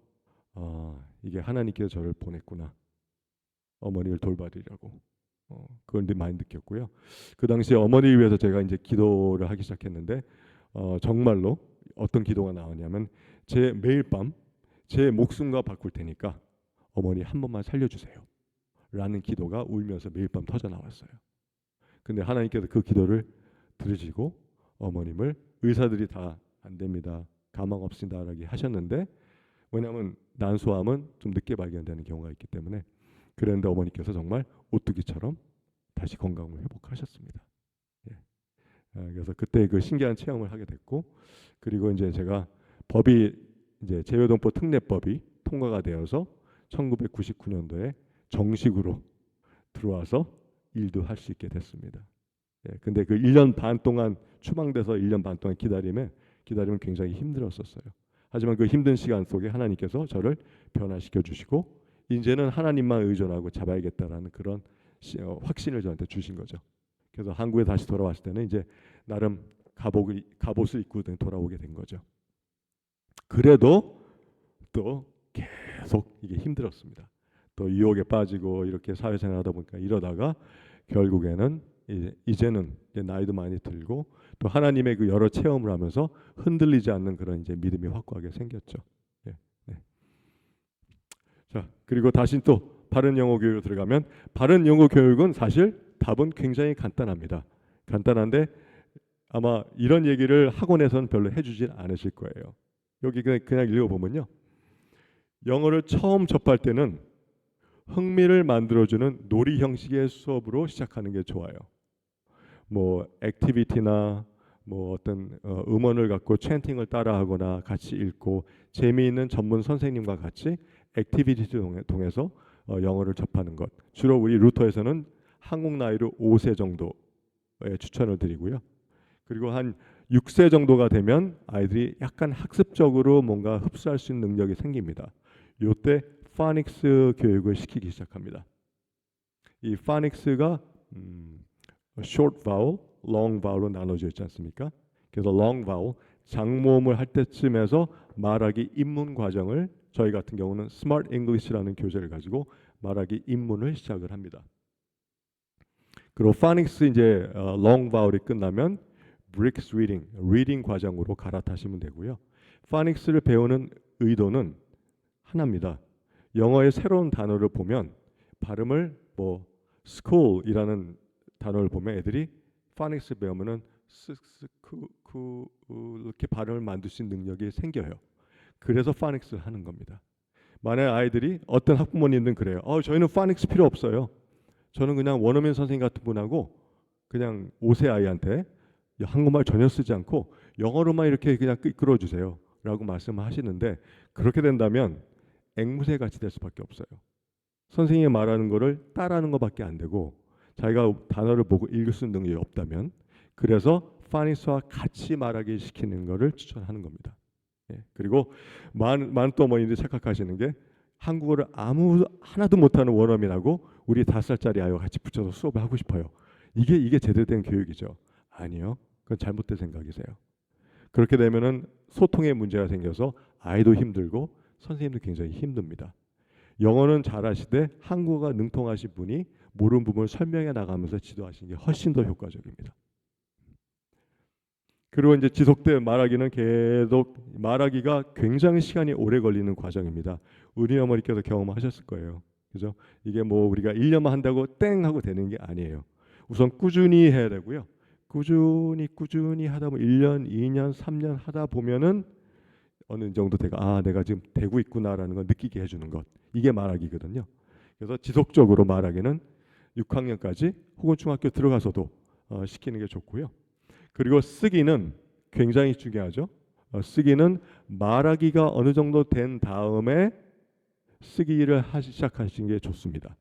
이게 하나님께서 저를 보냈구나. 어머니를 돌봐드리라고. 그걸 많이 느꼈고요. 그 당시에 어머니를 위해서 제가 이제 기도를 하기 시작했는데 정말로 어떤 기도가 나오냐면 제 매일 밤 제 목숨과 바꿀 테니까 어머니 한 번만 살려주세요. 라는 기도가 울면서 매일 밤 터져 나왔어요. 근데 하나님께서 그 기도를 들으시고 어머님을 의사들이 다 안 됩니다. 가망 없습니다라고 하셨는데 왜냐하면 난소암은 좀 늦게 발견되는 경우가 있기 때문에 그런데 어머니께서 정말 오뚜기처럼 다시 건강을 회복하셨습니다. 예. 그래서 그때 그 신기한 체험을 하게 됐고 그리고 이제 제가 법이 이제 재외동포 특례법이 통과가 되어서 1999년도에 정식으로 들어와서 일도 할 수 있게 됐습니다. 근데 그 1년 반 동안 추방돼서 1년 반 동안 기다리면 굉장히 힘들었었어요. 하지만 그 힘든 시간 속에 하나님께서 저를 변화시켜 주시고 이제는 하나님만 의존하고 잡아야겠다라는 그런 확신을 저한테 주신 거죠. 그래서 한국에 다시 돌아왔을 때는 이제 나름 갑옷을 입고 돌아오게 된 거죠. 그래도 또 계속 이게 힘들었습니다. 또 유혹에 빠지고 이렇게 사회생활하다 보니까 이러다가 결국에는 이제는 나이도 많이 들고 또 하나님의 그 여러 체험을 하면서 흔들리지 않는 그런 이제 믿음이 확고하게 생겼죠. 네. 자 그리고 다시 또 바른 영어 교육으로 들어가면 바른 영어 교육은 사실 답은 굉장히 간단합니다. 간단한데 아마 이런 얘기를 학원에서는 별로 해주질 않으실 거예요. 여기 그냥 읽어보면요. 영어를 처음 접할 때는 흥미를 만들어주는 놀이 형식의 수업으로 시작하는 게 좋아요. 뭐 액티비티나 뭐 어떤 음원을 갖고 찬팅을 따라하거나 같이 읽고 재미있는 전문 선생님과 같이 액티비티를 통해서 영어를 접하는 것. 주로 우리 루터에서는 한국 나이로 5세 정도에 추천을 드리고요. 그리고 한 6세 정도가 되면 아이들이 약간 학습적으로 뭔가 흡수할 수 있는 능력이 생깁니다. 이때 파닉스 교육을 시키기 시작합니다. 이 파닉스가 short vowel, long vowel로 나눠져 있지 않습니까? 그래서 long vowel, 장모음을 할 때쯤에서 말하기 입문 과정을 저희 같은 경우는 Smart English라는 교재를 가지고 말하기 입문을 시작을 합니다. 그리고 파닉스 이제 long vowel이 끝나면 Bricks reading, reading 과정으로 갈아타시면 되고요. 파닉스를 배우는 의도는 하나입니다. 영어의 새로운 단어를 보면 발음을 뭐 school이라는 단어를 보면 애들이 파닉스 배우면은 이렇게 발음을 만들 수 있는 능력이 생겨요. 그래서 파닉스를 하는 겁니다. 만약 아이들이 어떤 학부모님들은 그래요. 저희는 파닉스 필요 없어요. 저는 그냥 원어민 선생님 같은 분하고 그냥 5세 아이한테 한국말 전혀 쓰지 않고 영어로만 이렇게 그냥 이끌어 주세요. 라고 말씀하시는데 그렇게 된다면 앵무새 같이 될 수밖에 없어요. 선생님이 말하는 거를 따라하는 것밖에 안 되고 자기가 단어를 보고 읽을 수 있는 능력이 없다면 그래서 파니스와 같이 말하게 시키는 것을 추천하는 겁니다. 예. 그리고 많은 또 어머니들이 착각하시는 게 한국어를 하나도 못하는 원어민하고 우리 5살짜리 아이와 같이 붙여서 수업을 하고 싶어요. 이게 제대로 된 교육이죠. 아니요. 그건 잘못된 생각이세요. 그렇게 되면은 소통에 문제가 생겨서 아이도 힘들고 선생님도 굉장히 힘듭니다. 영어는 잘하시되 한국어가 능통하신 분이 모르는 부분을 설명해 나가면서 지도하시는 게 훨씬 더 효과적입니다. 그리고 이제 지속된 말하기는 계속 말하기가 굉장히 시간이 오래 걸리는 과정입니다. 우리 어머니께서 경험하셨을 거예요. 그죠? 이게 뭐 우리가 1년만 한다고 땡 하고 되는 게 아니에요. 우선 꾸준히 해야 되고요. 꾸준히 하다 보면 1년, 2년, 3년 하다 보면은 어느 정도 내가 지금 되고 있구나라는 걸 느끼게 해주는 것. 이게 말하기거든요. 그래서 지속적으로 말하기는 6학년까지 혹은 중학교 들어가서도 시키는 게 좋고요. 그리고 쓰기는 굉장히 중요하죠. 쓰기는 말하기가 어느 정도 된 다음에 쓰기를 시작하시는 게 좋습니다.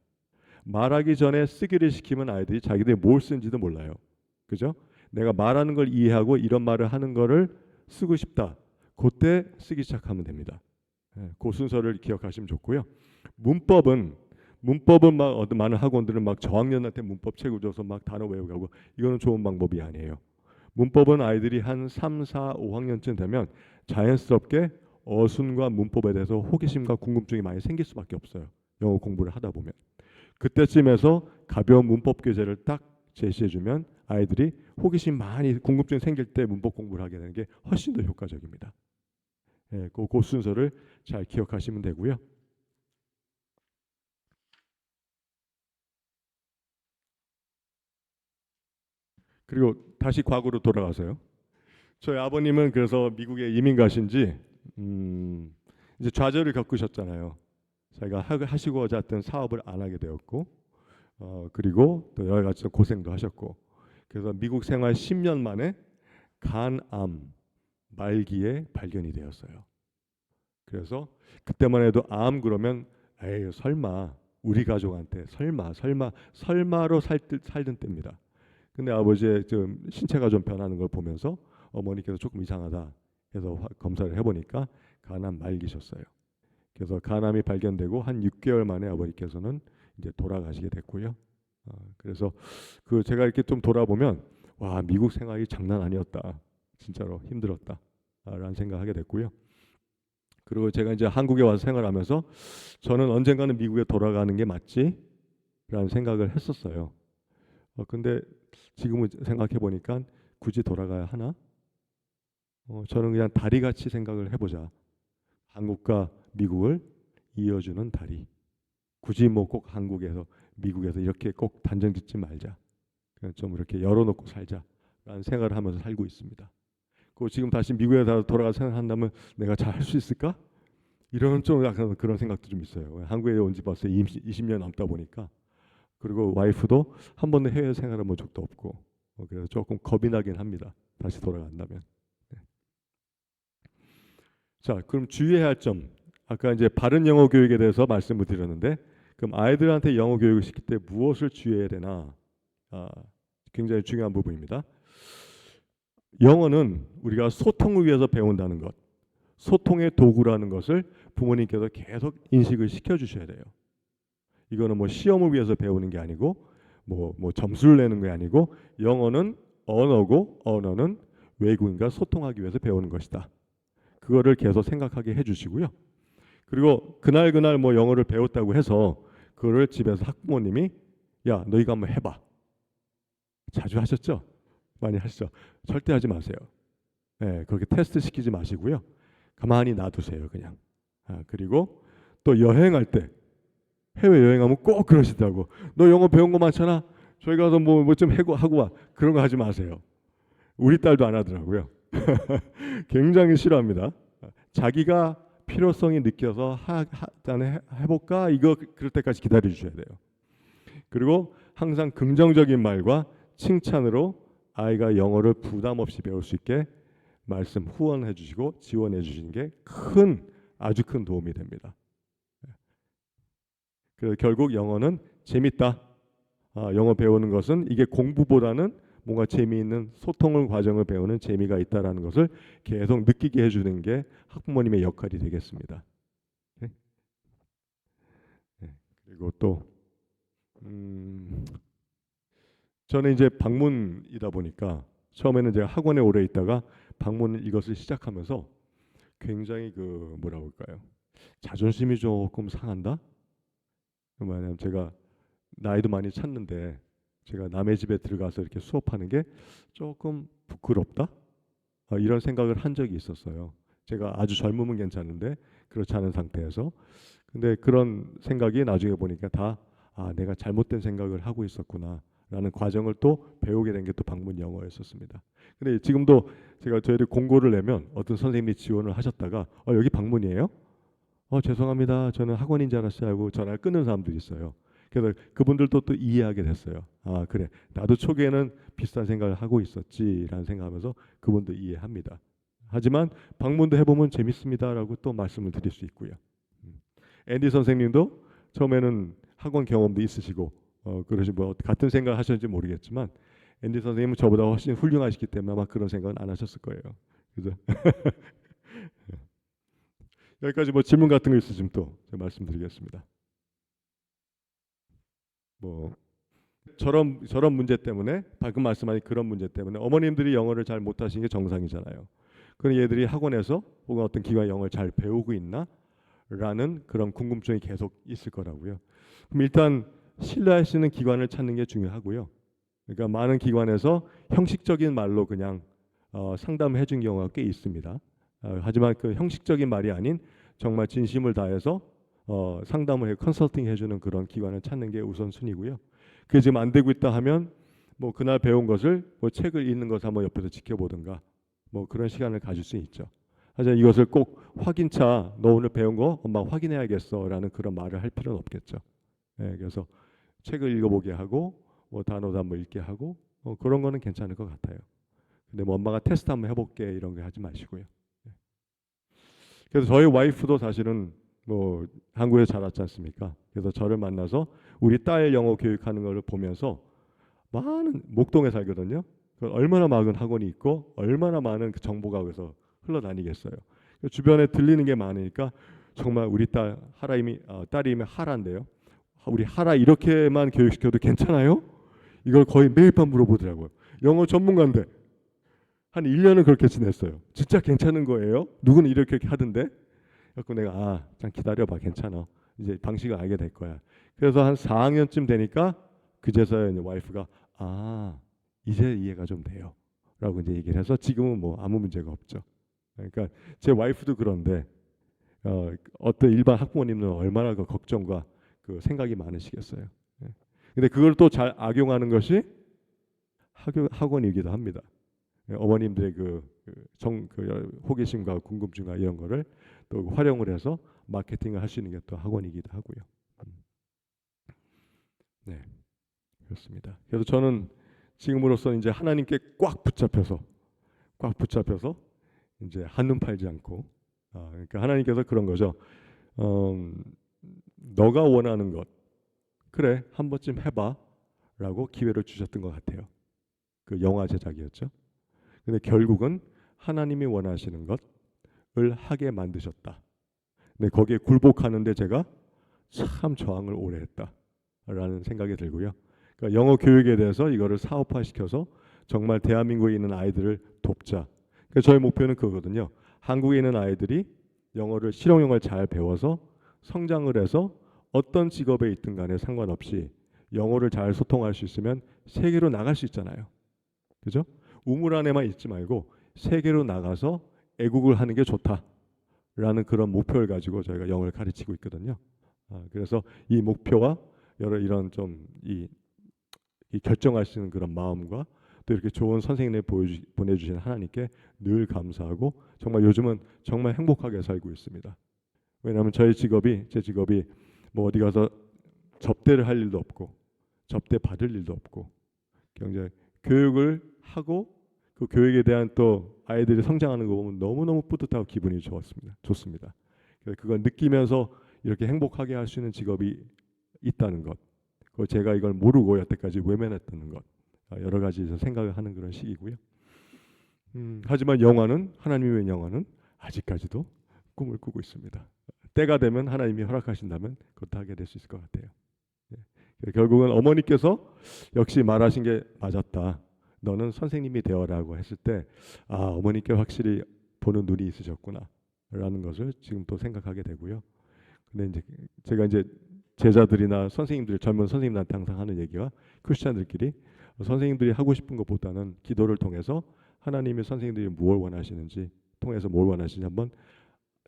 말하기 전에 쓰기를 시키면 아이들이 자기들이 뭘 쓰는지도 몰라요. 그죠? 내가 말하는 걸 이해하고 이런 말을 하는 거를 쓰고 싶다. 그때 쓰기 시작하면 됩니다. 그 순서를 기억하시면 좋고요. 문법은 막 많은 학원들은 막 저학년한테 문법 책을 줘서 막 단어 외우게 하고 이거는 좋은 방법이 아니에요. 문법은 아이들이 한 3, 4, 5학년쯤 되면 자연스럽게 어순과 문법에 대해서 호기심과 궁금증이 많이 생길 수밖에 없어요. 영어 공부를 하다 보면. 그때쯤에서 가벼운 문법 교재를 딱 제시해주면 아이들이 호기심 많이 궁금증 생길 때 문법 공부를 하게 되는 게 훨씬 더 효과적입니다. 예, 그 순서를 잘 기억하시면 되고요. 그리고 다시 과거로 돌아가서요. 저희 아버님은 그래서 미국에 이민 가신지 이제 좌절을 겪으셨잖아요. 자기가 하시고자 했던 사업을 안 하게 되었고, 그리고 또 여러 가지 고생도 하셨고, 그래서 미국 생활 10년 만에 간암 말기에 발견이 되었어요. 그래서 그때만 해도 암 그러면 에이 설마 우리 가족한테 설마로 살던 때입니다. 근데 아버지의 좀 신체가 좀 변하는 걸 보면서 어머니께서 조금 이상하다 해서 검사를 해보니까 간암 말기셨어요. 그래서 간암이 발견되고 한 6개월 만에 아버지께서는 이제 돌아가시게 됐고요. 그래서 그 제가 이렇게 좀 돌아보면 와 미국 생활이 장난 아니었다. 진짜로 힘들었다. 라는 생각하게 됐고요. 그리고 제가 이제 한국에 와서 생활하면서 저는 언젠가는 미국에 돌아가는 게 맞지? 라는 생각을 했었어요. 근데 지금은 생각해 보니까 굳이 돌아가야 하나? 저는 그냥 다리같이 생각을 해보자. 한국과 미국을 이어주는 다리. 굳이 뭐 꼭 한국에서 미국에서 이렇게 꼭 단정 짓지 말자. 그냥 좀 이렇게 열어놓고 살자라는 생각을 하면서 살고 있습니다. 그 지금 다시 미국에 돌아가서 생각한다면 내가 잘 할 수 있을까? 이런 좀 약간 그런 생각도 좀 있어요. 한국에 온 지 벌써 20년 넘다 보니까 그리고 와이프도 한 번도 해외 생활을 본 적도 없고 그래서 조금 겁이 나긴 합니다. 다시 돌아간다면. 네. 자, 그럼 주의해야 할 점. 아까 이제 바른 영어 교육에 대해서 말씀을 드렸는데 그럼 아이들한테 영어 교육을 시킬 때 무엇을 주의해야 되나? 굉장히 중요한 부분입니다. 영어는 우리가 소통을 위해서 배운다는 것, 소통의 도구라는 것을 부모님께서 계속 인식을 시켜주셔야 돼요. 이거는 뭐 시험을 위해서 배우는 게 아니고 뭐 점수를 내는 게 아니고 영어는 언어고 언어는 외국인과 소통하기 위해서 배우는 것이다. 그거를 계속 생각하게 해주시고요. 그리고 그날 뭐 영어를 배웠다고 해서 그거를 집에서 학부모님이 야 너희가 한번 해봐. 자주 하셨죠? 많이 하시죠? 절대 하지 마세요. 네, 그렇게 테스트 시키지 마시고요. 가만히 놔두세요 그냥. 그리고 또 여행할 때 해외 여행하면 꼭 그러시더라고. 너 영어 배운 거 많잖아. 저희 가서 뭐 좀 하고 와. 그런 거 하지 마세요. 우리 딸도 안 하더라고요. 굉장히 싫어합니다. 자기가 필요성이 느껴서 해볼까? 이거 그럴 때까지 기다려 주셔야 돼요. 그리고 항상 긍정적인 말과 칭찬으로 아이가 영어를 부담 없이 배울 수 있게 말씀 후원해 주시고 지원해 주시는 게 아주 큰 도움이 됩니다. 그래서 결국 영어는 재밌다. 영어 배우는 것은 이게 공부보다는 뭔가 재미있는 소통을 과정을 배우는 재미가 있다라는 것을 계속 느끼게 해주는 게 학부모님의 역할이 되겠습니다. 네? 네. 그리고 또 저는 이제 방문이다 보니까 처음에는 제가 학원에 오래 있다가 방문 이것을 시작하면서 굉장히 그 뭐라고 할까요? 자존심이 조금 상한다. 왜냐하면 제가 나이도 많이 찼는데 제가 남의 집에 들어가서 이렇게 수업하는 게 조금 부끄럽다. 이런 생각을 한 적이 있었어요. 제가 아주 젊으면 괜찮은데 그렇지 않은 상태에서. 근데 그런 생각이 나중에 보니까 내가 잘못된 생각을 하고 있었구나라는 과정을 또 배우게 된 게 또 방문 영어였었습니다. 근데 지금도 제가 저희들 공고를 내면 어떤 선생님이 지원을 하셨다가 여기 방문이에요? 죄송합니다. 저는 학원인 줄 알았어요 하고 전화를 끊는 사람들이 있어요. 그래서 그분들도 또 이해하게 됐어요. 그래. 나도 초기에는 비슷한 생각을 하고 있었지라는 생각하면서 그분도 이해합니다. 하지만 방문도 해보면 재밌습니다라고 또 말씀을 드릴 수 있고요. 앤디 선생님도 처음에는 학원 경험도 있으시고 그러시 뭐 같은 생각을 하셨는지 모르겠지만 앤디 선생님은 저보다 훨씬 훌륭하시기 때문에 아마 그런 생각은 안 하셨을 거예요. 그죠? 여기까지 뭐 질문 같은 거 있으시면 또 제가 말씀드리겠습니다. 뭐 저런 문제 때문에 방금 말씀하신 그런 문제 때문에 어머님들이 영어를 잘 못하시는 게 정상이잖아요. 그럼 얘들이 학원에서 혹은 어떤 기관에 영어를 잘 배우고 있나? 라는 그런 궁금증이 계속 있을 거라고요. 그럼 일단 신뢰할 수 있는 기관을 찾는 게 중요하고요. 그러니까 많은 기관에서 형식적인 말로 그냥 상담해 준 경우가 꽤 있습니다. 하지만 그 형식적인 말이 아닌 정말 진심을 다해서 상담을 해 컨설팅 해주는 그런 기관을 찾는 게 우선순위고요. 그게 지금 안 되고 있다 하면 뭐 그날 배운 것을 뭐 책을 읽는 것을 한번 옆에서 지켜보든가 뭐 그런 시간을 가질 수 있죠. 하지만 이것을 꼭 확인차 너 오늘 배운 거 엄마 확인해야겠어라는 그런 말을 할 필요는 없겠죠. 그래서 책을 읽어보게 하고 뭐 단어도 한번 읽게 하고 그런 거는 괜찮을 것 같아요. 근데 뭐 엄마가 테스트 한번 해볼게 이런 거 하지 마시고요. 그래서 저희 와이프도 사실은 뭐 한국에서 자랐지 않습니까? 그래서 저를 만나서 우리 딸 영어 교육하는 걸 보면서 많은 목동에 살거든요. 얼마나 많은 학원이 있고 얼마나 많은 그 정보가 거기서 흘러다니겠어요. 주변에 들리는 게 많으니까 정말 우리 딸 딸이 이미 하라인데요. 우리 하라 이렇게만 교육시켜도 괜찮아요? 이걸 거의 매일 밤 물어보더라고요. 영어 전문가인데 한 1년을 그렇게 지냈어요. 진짜 괜찮은 거예요? 누구는 이렇게 하던데? 그래서 내가 참 기다려봐 괜찮아. 이제 방식을 알게 될 거야. 그래서 한 4학년쯤 되니까 그제서야 이제 와이프가 이제 이해가 좀 돼요. 라고 이제 얘기를 해서 지금은 뭐 아무 문제가 없죠. 그러니까 제 와이프도 그런데 어떤 일반 학부모님은 얼마나 그 걱정과 그 생각이 많으시겠어요. 근데 그걸 또 잘 악용하는 것이 학원이기도 합니다. 어머님들의 그 호기심과 궁금증과 이런 거를 또 활용을 해서 마케팅을 할 수 있는 게 또 학원이기도 하고요. 네, 그렇습니다. 그래서 저는 지금으로서 이제 하나님께 꽉 붙잡혀서 이제 한눈 팔지 않고 그러니까 하나님께서 그런 거죠. 너가 원하는 것 그래 한 번쯤 해봐라고 기회를 주셨던 것 같아요. 그 영화 제작이었죠. 근데 결국은 하나님이 원하시는 것을 하게 만드셨다. 근데 거기에 굴복하는데 제가 참 저항을 오래 했다라는 생각이 들고요. 그러니까 영어 교육에 대해서 이거를 사업화시켜서 정말 대한민국에 있는 아이들을 돕자. 그러니까 저희 목표는 그거거든요. 한국에 있는 아이들이 영어를 실용영어를 잘 배워서 성장을 해서 어떤 직업에 있든 간에 상관없이 영어를 잘 소통할 수 있으면 세계로 나갈 수 있잖아요. 그죠? 우물 안에만 있지 말고 세계로 나가서 애국을 하는 게 좋다라는 그런 목표를 가지고 저희가 영어를 가르치고 있거든요. 그래서 이 목표와 여러 이런 좀 이 결정할 수 있는 그런 마음과 또 이렇게 좋은 선생님을 보내주신 하나님께 늘 감사하고 정말 요즘은 정말 행복하게 살고 있습니다. 왜냐하면 제 직업이 뭐 어디 가서 접대를 할 일도 없고 접대 받을 일도 없고 경제 교육을 하고 그 교육에 대한 또 아이들이 성장하는 거 보면 너무너무 뿌듯하고 기분이 좋습니다. 그래서 그걸 느끼면서 이렇게 행복하게 할 수 있는 직업이 있다는 것. 그리고 제가 이걸 모르고 여태까지 외면했다는 것. 여러 가지에서 생각을 하는 그런 시기고요. 하지만 하나님의 영화는 아직까지도 꿈을 꾸고 있습니다. 때가 되면 하나님이 허락하신다면 그것도 하게 될 수 있을 것 같아요. 예. 결국은 어머니께서 역시 말하신 게 맞았다. 너는 선생님이 되어라고 했을 때 어머니께 확실히 보는 눈이 있으셨구나 라는 것을 지금 또 생각하게 되고요. 근데 이제 제가 이제 제자들이나 선생님들, 젊은 선생님들한테 항상 하는 얘기가 크리스찬들끼리 선생님들이 하고 싶은 것보다는 기도를 통해서 하나님의 선생님들이 무엇 원하시는지 통해서 뭘 원하시는지 한번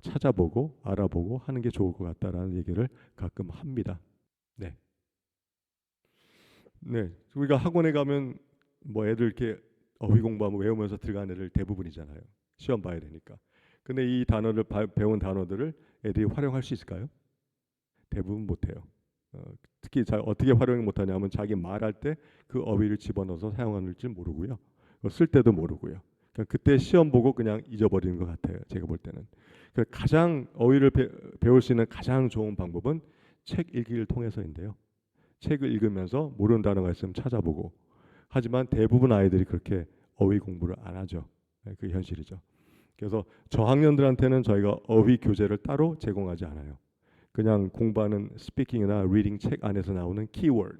찾아보고 알아보고 하는 게 좋을 것 같다라는 얘기를 가끔 합니다. 네. 네. 우리가 학원에 가면 뭐 애들 이렇게 어휘 공부하면 외우면서 들어가는 애들 대부분이잖아요. 시험 봐야 되니까. 근데 이 단어를 배운 단어들을 애들이 활용할 수 있을까요? 대부분 못해요. 특히 어떻게 활용을 못하냐면 자기 말할 때 그 어휘를 집어넣어서 사용하는지 모르고요. 쓸 때도 모르고요. 그러니까 그때 시험 보고 그냥 잊어버리는 것 같아요. 제가 볼 때는. 그러니까 가장 어휘를 배울 수 있는 가장 좋은 방법은 책 읽기를 통해서인데요. 책을 읽으면서 모르는 단어가 있으면 찾아보고. 하지만 대부분 아이들이 그렇게 어휘 공부를 안 하죠. 그게 현실이죠. 그래서 저학년들한테는 저희가 어휘 교재를 따로 제공하지 않아요. 그냥 공부하는 스피킹이나 리딩 책 안에서 나오는 키워드,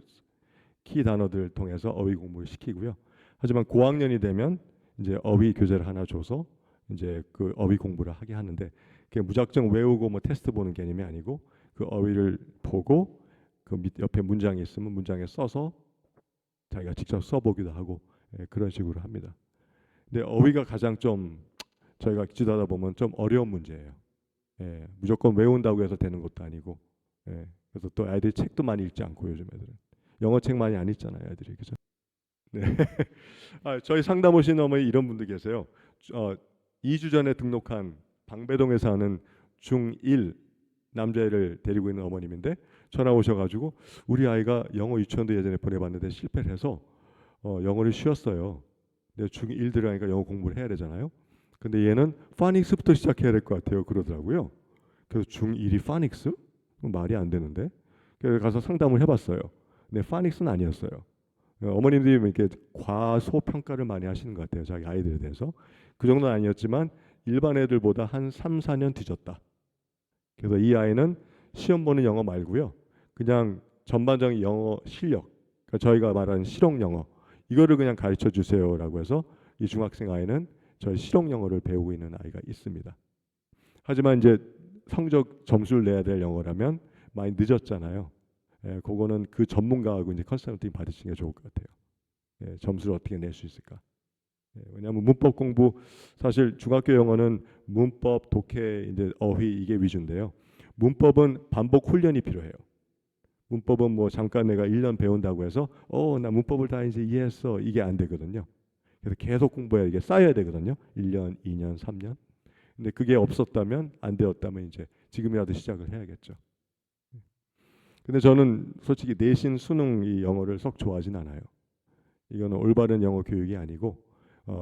키 단어들을 통해서 어휘 공부를 시키고요. 하지만 고학년이 되면 이제 어휘 교재를 하나 줘서 이제 그 어휘 공부를 하게 하는데 그게 무작정 외우고 뭐 테스트 보는 개념이 아니고 그 어휘를 보고 그 옆에 문장이 있으면 문장에 써서 자기가 직접 써보기도 하고 그런 식으로 합니다. 근데 어휘가 가장 좀 저희가 지도하다 보면 좀 어려운 문제예요. 무조건 외운다고 해서 되는 것도 아니고 그래서 또 아이들이 책도 많이 읽지 않고 요즘 애들은 영어 책 많이 안 읽잖아요, 애들이. 그죠? 네. 저희 상담 오신 어머니 이런 분들 계세요. 2주 전에 등록한 방배동에 사는 중1 남자애를 데리고 있는 어머님인데 전화 오셔가지고 우리 아이가 영어 유치원도 예전에 보내봤는데 실패를 해서 영어를 쉬었어요. 근데 중1 들어가니까 영어 공부를 해야 되잖아요. 근데 얘는 파닉스부터 시작해야 될 것 같아요. 그러더라고요. 그래서 중1이 파닉스? 말이 안 되는데. 그래서 가서 상담을 해봤어요. 근데 파닉스는 아니었어요. 어머님들이 이렇게 과소평가를 많이 하시는 것 같아요. 자기 아이들에 대해서. 그 정도는 아니었지만 일반 애들보다 한 3, 4년 뒤졌다. 그래서 이 아이는 시험 보는 영어 말고요. 그냥 전반적인 영어 실력, 그러니까 저희가 말하는 실용 영어, 이거를 그냥 가르쳐 주세요라고 해서 이 중학생 아이는 저희 실용 영어를 배우고 있는 아이가 있습니다. 하지만 이제 성적 점수를 내야 될 영어라면 많이 늦었잖아요. 그거는 그 전문가하고 이제 컨설팅 받으시는 게 좋을 것 같아요. 점수를 어떻게 낼 수 있을까? 왜냐하면 문법 공부 사실 중학교 영어는 문법, 독해, 이제 어휘 이게 위주인데요. 문법은 반복 훈련이 필요해요. 문법은 뭐 잠깐 내가 1년 배운다고 해서 나 문법을 다 이제 이해했어 이게 안 되거든요. 그래서 계속 공부해야 이게 쌓여야 되거든요. 1년, 2년, 3년. 근데 그게 없었다면 안 되었다면 이제 지금이라도 시작을 해야겠죠. 근데 저는 솔직히 내신 수능 이 영어를 썩 좋아하진 않아요. 이거는 올바른 영어 교육이 아니고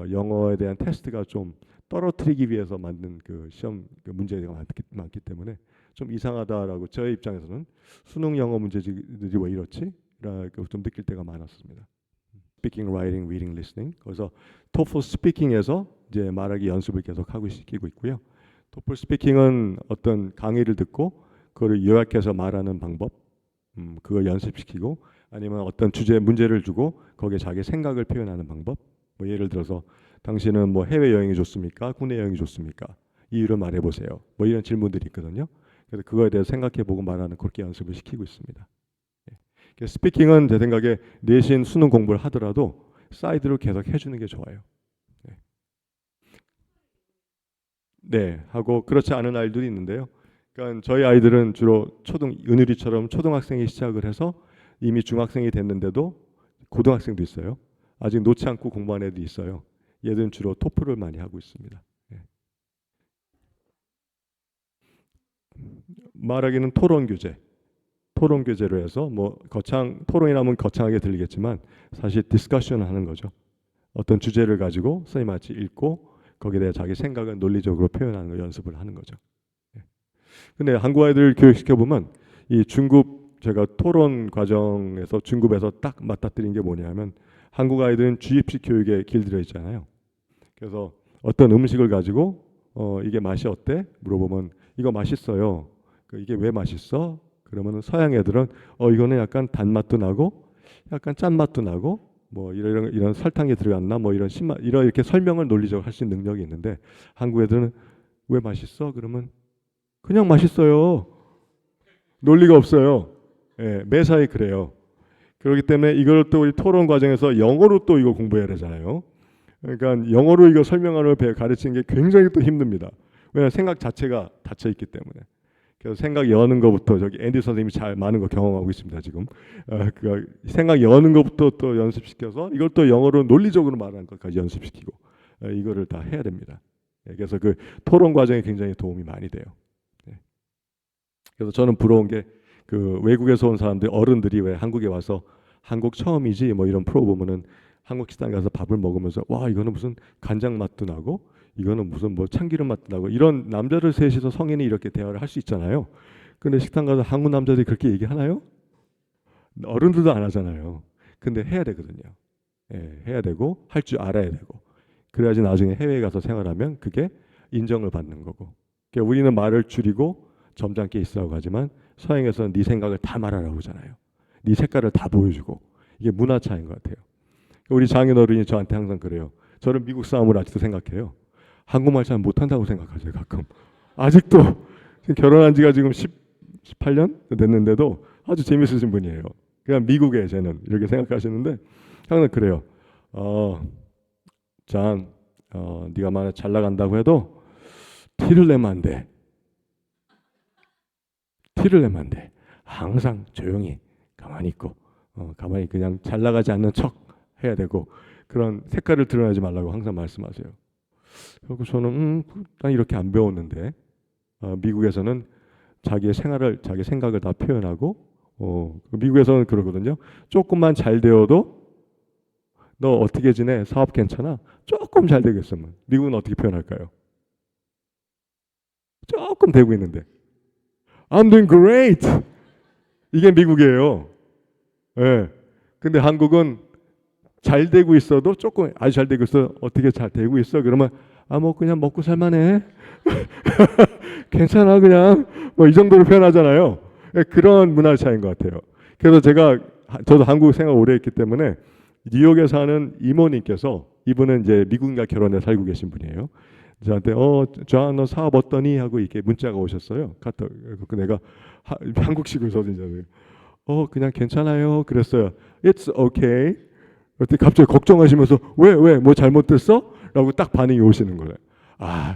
영어에 대한 테스트가 좀 떨어뜨리기 위해서 만든 그 시험 그 문제가 많기 때문에 좀 이상하다라고 저의 입장에서는 수능 영어 문제들이 왜 이렇지? 라고 좀 느낄 때가 많았습니다. Speaking, writing, reading, listening. 그래서 TOEFL 스피킹에서 이제 말하기 연습을 계속 하고 시키고 있고요. TOEFL 스피킹은 어떤 강의를 듣고 그걸 요약해서 말하는 방법, 그걸 연습시키고 아니면 어떤 주제 문제를 주고 거기에 자기 생각을 표현하는 방법. 뭐 예를 들어서 당신은 뭐 해외 여행이 좋습니까? 국내 여행이 좋습니까? 이유를 말해 보세요. 뭐 이런 질문들이 있거든요. 그래서 그거에 대해서 생각해보고 말하는 그렇게 연습을 시키고 있습니다. 스피킹은 제 생각에 내신 수능 공부를 하더라도 사이드로 계속 해주는 게 좋아요. 네, 하고 그렇지 않은 아이들이 있는데요. 그러니까 저희 아이들은 주로 은율이처럼 초등학생이 시작을 해서 이미 중학생이 됐는데도 고등학생도 있어요. 아직 놓지 않고 공부하는 애들이 있어요. 얘들은 주로 토플을 많이 하고 있습니다. 말하기는 토론 교재로 해서 뭐 토론이라면 거창하게 들리겠지만 사실 디스커션을 하는 거죠. 어떤 주제를 가지고 선생님 같이 읽고 거기에 대해 자기 생각을 논리적으로 표현하는 거 연습을 하는 거죠. 예. 근데 한국 아이들 교육시켜 보면 이 중급 제가 토론 과정에서 중급에서 딱 맞닥뜨린 게 뭐냐면 한국 아이들은 주입식 교육에 길들여 있잖아요. 그래서 어떤 음식을 가지고 이게 맛이 어때? 물어보면 이거 맛있어요. 이게 왜 맛있어? 그러면 서양 애들은 이거는 약간 단맛도 나고 약간 짠맛도 나고 뭐 이런 설탕이 들어갔나 뭐 이런 신맛 이렇게 설명을 논리적으로 할 수 있는 능력이 있는데 한국 애들은 왜 맛있어? 그러면 그냥 맛있어요. 논리가 없어요. 예, 매사에 그래요. 그렇기 때문에 이걸 또 우리 토론 과정에서 영어로 또 이거 공부해야 되잖아요. 그러니까 영어로 이거 설명하는 가르치는 게 굉장히 또 힘듭니다. 왜냐하면 생각 자체가 닫혀 있기 때문에. 그래서 생각 여는 것부터 저기 앤디 선생님이 잘 많은 거 경험하고 있습니다 지금. 그 생각 여는 것부터 또 연습시켜서 이걸 또 영어로 논리적으로 말하는 것까지 연습시키고 이거를 다 해야 됩니다. 그래서 그 토론 과정에 굉장히 도움이 많이 돼요. 그래서 저는 부러운 게 그 외국에서 온 사람들 어른들이 왜 한국에 와서 한국 처음이지 뭐 이런 프로 보면은 한국 식당 가서 밥을 먹으면서 와 이거는 무슨 간장 맛도 나고 이거는 무슨 뭐 참기름 맛도 나고 이런 남자들 셋이서 성인이 이렇게 대화를 할 수 있잖아요. 근데 식당 가서 한국 남자들이 그렇게 얘기하나요? 어른들도 안 하잖아요. 근데 해야 되거든요. 예, 해야 되고 할 줄 알아야 되고 그래야지 나중에 해외에 가서 생활하면 그게 인정을 받는 거고. 그러니까 우리는 말을 줄이고 점잖게 있으라고 하지만 서양에서는 네 생각을 다 말하라고 하잖아요. 네 색깔을 다 보여주고 이게 문화 차이인 것 같아요. 우리 장인어른이 저한테 항상 그래요. 저는 미국 사람을 아직도 생각해요. 한국말 잘 못한다고 생각하죠 가끔. 아직도 지금 결혼한 지가 지금 18년 됐는데도 아주 재밌으신 분이에요. 그냥 미국에 쟤는 이렇게 생각하시는데 항상 그래요. 장, 네가 만약 잘 나간다고 해도 티를 내면 안 돼. 티를 내면 안 돼. 항상 조용히 가만히 있고 가만히 그냥 잘 나가지 않는 척 해야 되고 그런 색깔을 드러내지 말라고 항상 말씀하세요. 그리고 저는 난 이렇게 안 배웠는데 미국에서는 자기의 생활을 자기 생각을 다 표현하고 미국에서는 그러거든요. 조금만 잘 되어도 너 어떻게 지내? 사업 괜찮아? 조금 잘 되겠으면 미국은 어떻게 표현할까요? 조금 되고 있는데 I'm doing great. 이게 미국이에요. 예. 근데 한국은 잘 되고 있어도 조금 아주 잘 되고 있어. 어떻게 잘 되고 있어? 그러면 뭐 그냥 먹고 살만해. 괜찮아 그냥 뭐 이 정도로 표현하잖아요. 예, 그런 문화 차이인 것 같아요. 그래서 저도 한국 생활 오래 했기 때문에 뉴욕에 사는 이모님께서 이분은 이제 미국인과 결혼해 살고 계신 분이에요. 저한테 저 너 사업 어떠니 하고 이렇게 문자가 오셨어요. 카톡. 그 내가 한국식으로 써드리잖아요. 그냥 괜찮아요. 그랬어요. It's okay. 그때 갑자기 걱정하시면서 왜 뭐 잘못됐어? 라고 딱 반응이 오시는 거예요.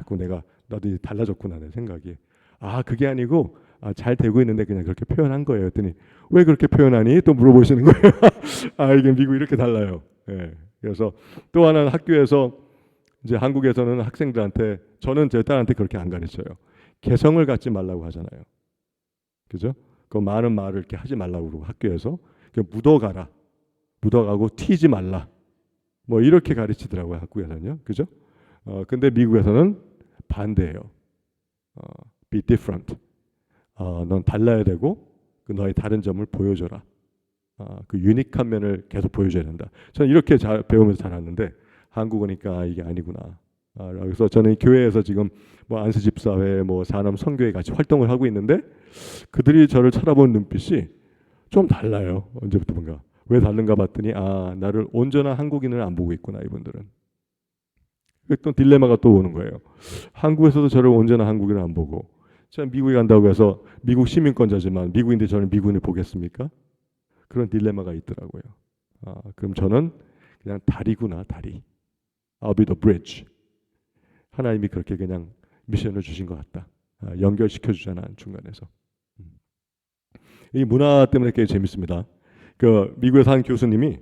그 나도 이제 달라졌구나 내 생각이. 그게 아니고 잘 되고 있는데 그냥 그렇게 표현한 거예요. 했더니 왜 그렇게 표현하니? 또 물어보시는 거예요. 이게 미국 이렇게 달라요. 예. 그래서 또 하나는 학교에서 이제 한국에서는 학생들한테 저는 제 딸한테 그렇게 안 가르쳐요. 개성을 갖지 말라고 하잖아요. 그죠? 그 많은 말을 이렇게 하지 말라고 그러고 학교에서 묻어가라. 묻어가고 튀지 말라. 뭐 이렇게 가르치더라고요. 학교에서는요. 그죠? 근데 미국에서는 반대예요. Be different. 넌 달라야 되고 그 너의 다른 점을 보여줘라. 그 유니크한 면을 계속 보여줘야 된다. 저는 이렇게 배우면서 자랐는데 한국 오니까 이게 아니구나. 그래서 저는 교회에서 지금 뭐 안수 집사회, 뭐 사남 선교회 같이 활동을 하고 있는데 그들이 저를 쳐다보는 눈빛이 좀 달라요. 언제부터 뭔가 왜 다른가 봤더니 나를 온전한 한국인을 안 보고 있구나 이분들은. 또 딜레마가 또 오는 거예요. 한국에서도 저를 온전한 한국인을 안 보고 제가 미국에 간다고 해서 미국 시민권자지만 미국인데 저는 미국인을 보겠습니까? 그런 딜레마가 있더라고요. 그럼 저는 그냥 다리구나 다리. I'll be the bridge. 하나님이 그렇게 그냥 미션을 주신 것 같다. 연결시켜 주잖아 중간에서. 이 문화 때문에 꽤 재밌습니다. 그 미국에 사는 교수님이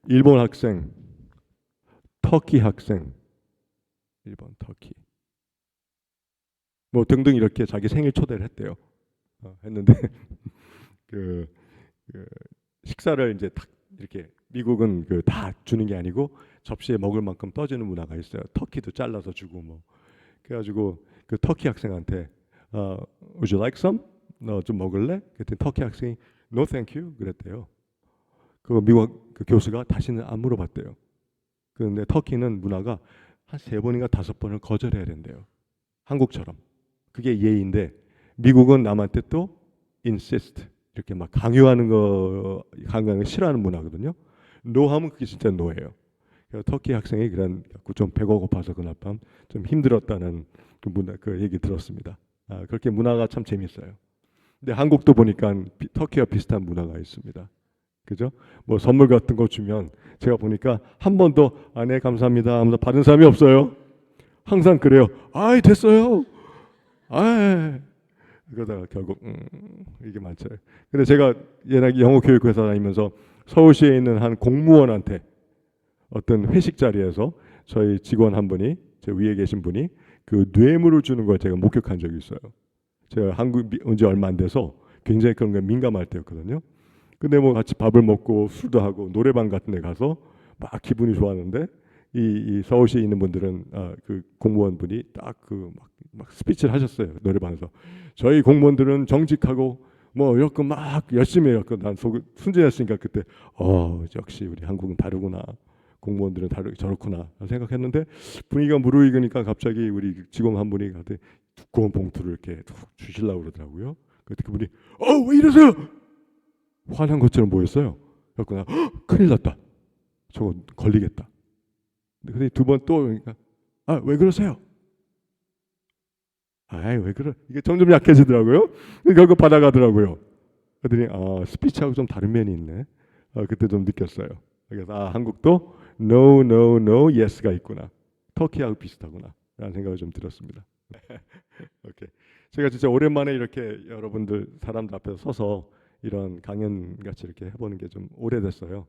일본 학생, 터키 학생, 일본 터키 뭐 등등 이렇게 자기 생일 초대를 했대요. 했는데 그 식사를 이제 딱 이렇게 미국은 다 주는 게 아니고 접시에 먹을 만큼 떠주는 문화가 있어요. 터키도 잘라서 주고 뭐. 그래가지고 그 터키 학생한테 Would you like some? 너 좀 먹을래? 그랬더니 터키 학생이 No, thank you. 그랬대요. 그 미국 그 교수가 다시는 안 물어봤대요. 그런데 터키는 문화가 한 3번인가 5번을 거절해야 된대요. 한국처럼. 그게 예의인데 미국은 남한테 또 insist 이렇게 막 강요하는 거 싫어하는 문화거든요. no 하면 그게 진짜 no예요. 그래서 터키 학생이 그런 좀 배가 고파서 그날 밤 좀 힘들었다는 그 문화 그 얘기 들었습니다. 그렇게 문화가 참 재밌어요. 근데 한국도 보니까 터키와 비슷한 문화가 있습니다. 그죠? 뭐 선물 같은 거 주면 제가 보니까 한 번도 네 감사합니다 하면서 받은 사람이 없어요. 항상 그래요. 아이 됐어요. 아 그러다가 결국 이게 많죠. 근데 제가 옛날 영어 교육회사 다니면서 서울시에 있는 한 공무원한테 어떤 회식 자리에서 저희 직원 한 분이 제 위에 계신 분이 그 뇌물을 주는 걸 제가 목격한 적이 있어요. 제가 한국 온 지 얼마 안 돼서 굉장히 그런 거에 민감할 때였거든요. 근데 뭐 같이 밥을 먹고 술도 하고 노래방 같은 데 가서 막 기분이 좋았는데 이 서울시에 있는 분들은 그 공무원분이 딱 그 막 스피치를 하셨어요. 노래방에서 저희 공무원들은 정직하고 뭐 이렇게 막 열심히 해요. 난 속 순진했으니까 그때 역시 우리 한국은 다르구나. 공무원들은 저렇구나 생각했는데 분위기가 무르익으니까 갑자기 우리 직원 한 분이 한테 두꺼운 봉투를 이렇게 주시려고 그러더라고요. 그때 그분이 왜 이러세요? 화난 것처럼 보였어요. 그래서 큰일 났다. 저거 걸리겠다. 근데 2번 또 그러니까 왜 그러세요? 왜 그래? 이게 점점 약해지더라고요. 결국 받아가더라고요. 그랬더니 스피치하고 좀 다른 면이 있네. 그때 좀 느꼈어요. 그래서 한국도 no, no, no, yes가 있구나. 터키하고 비슷하구나. 라는 생각을 좀 들었습니다. 오케이. 제가 진짜 오랜만에 이렇게 여러분들 사람들 앞에서 서서 이런 강연 같이 이렇게 해보는 게 좀 오래됐어요.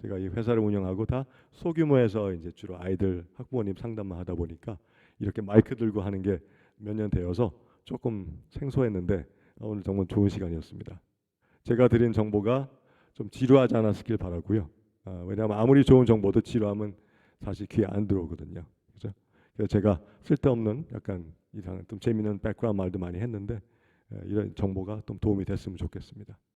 제가 이 회사를 운영하고 다 소규모에서 이제 주로 아이들 학부모님 상담만 하다 보니까 이렇게 마이크 들고 하는 게 몇 년 되어서 조금 생소했는데 오늘 정말 좋은 시간이었습니다. 제가 드린 정보가 좀 지루하지 않았길 바라고요. 왜냐하면 아무리 좋은 정보도 지루하면 사실 귀에 안 들어오거든요. 그죠? 그래서 제가 쓸데없는 약간 이상한 좀 재미있는 백그라운드 말도 많이 했는데 이런 정보가 좀 도움이 됐으면 좋겠습니다.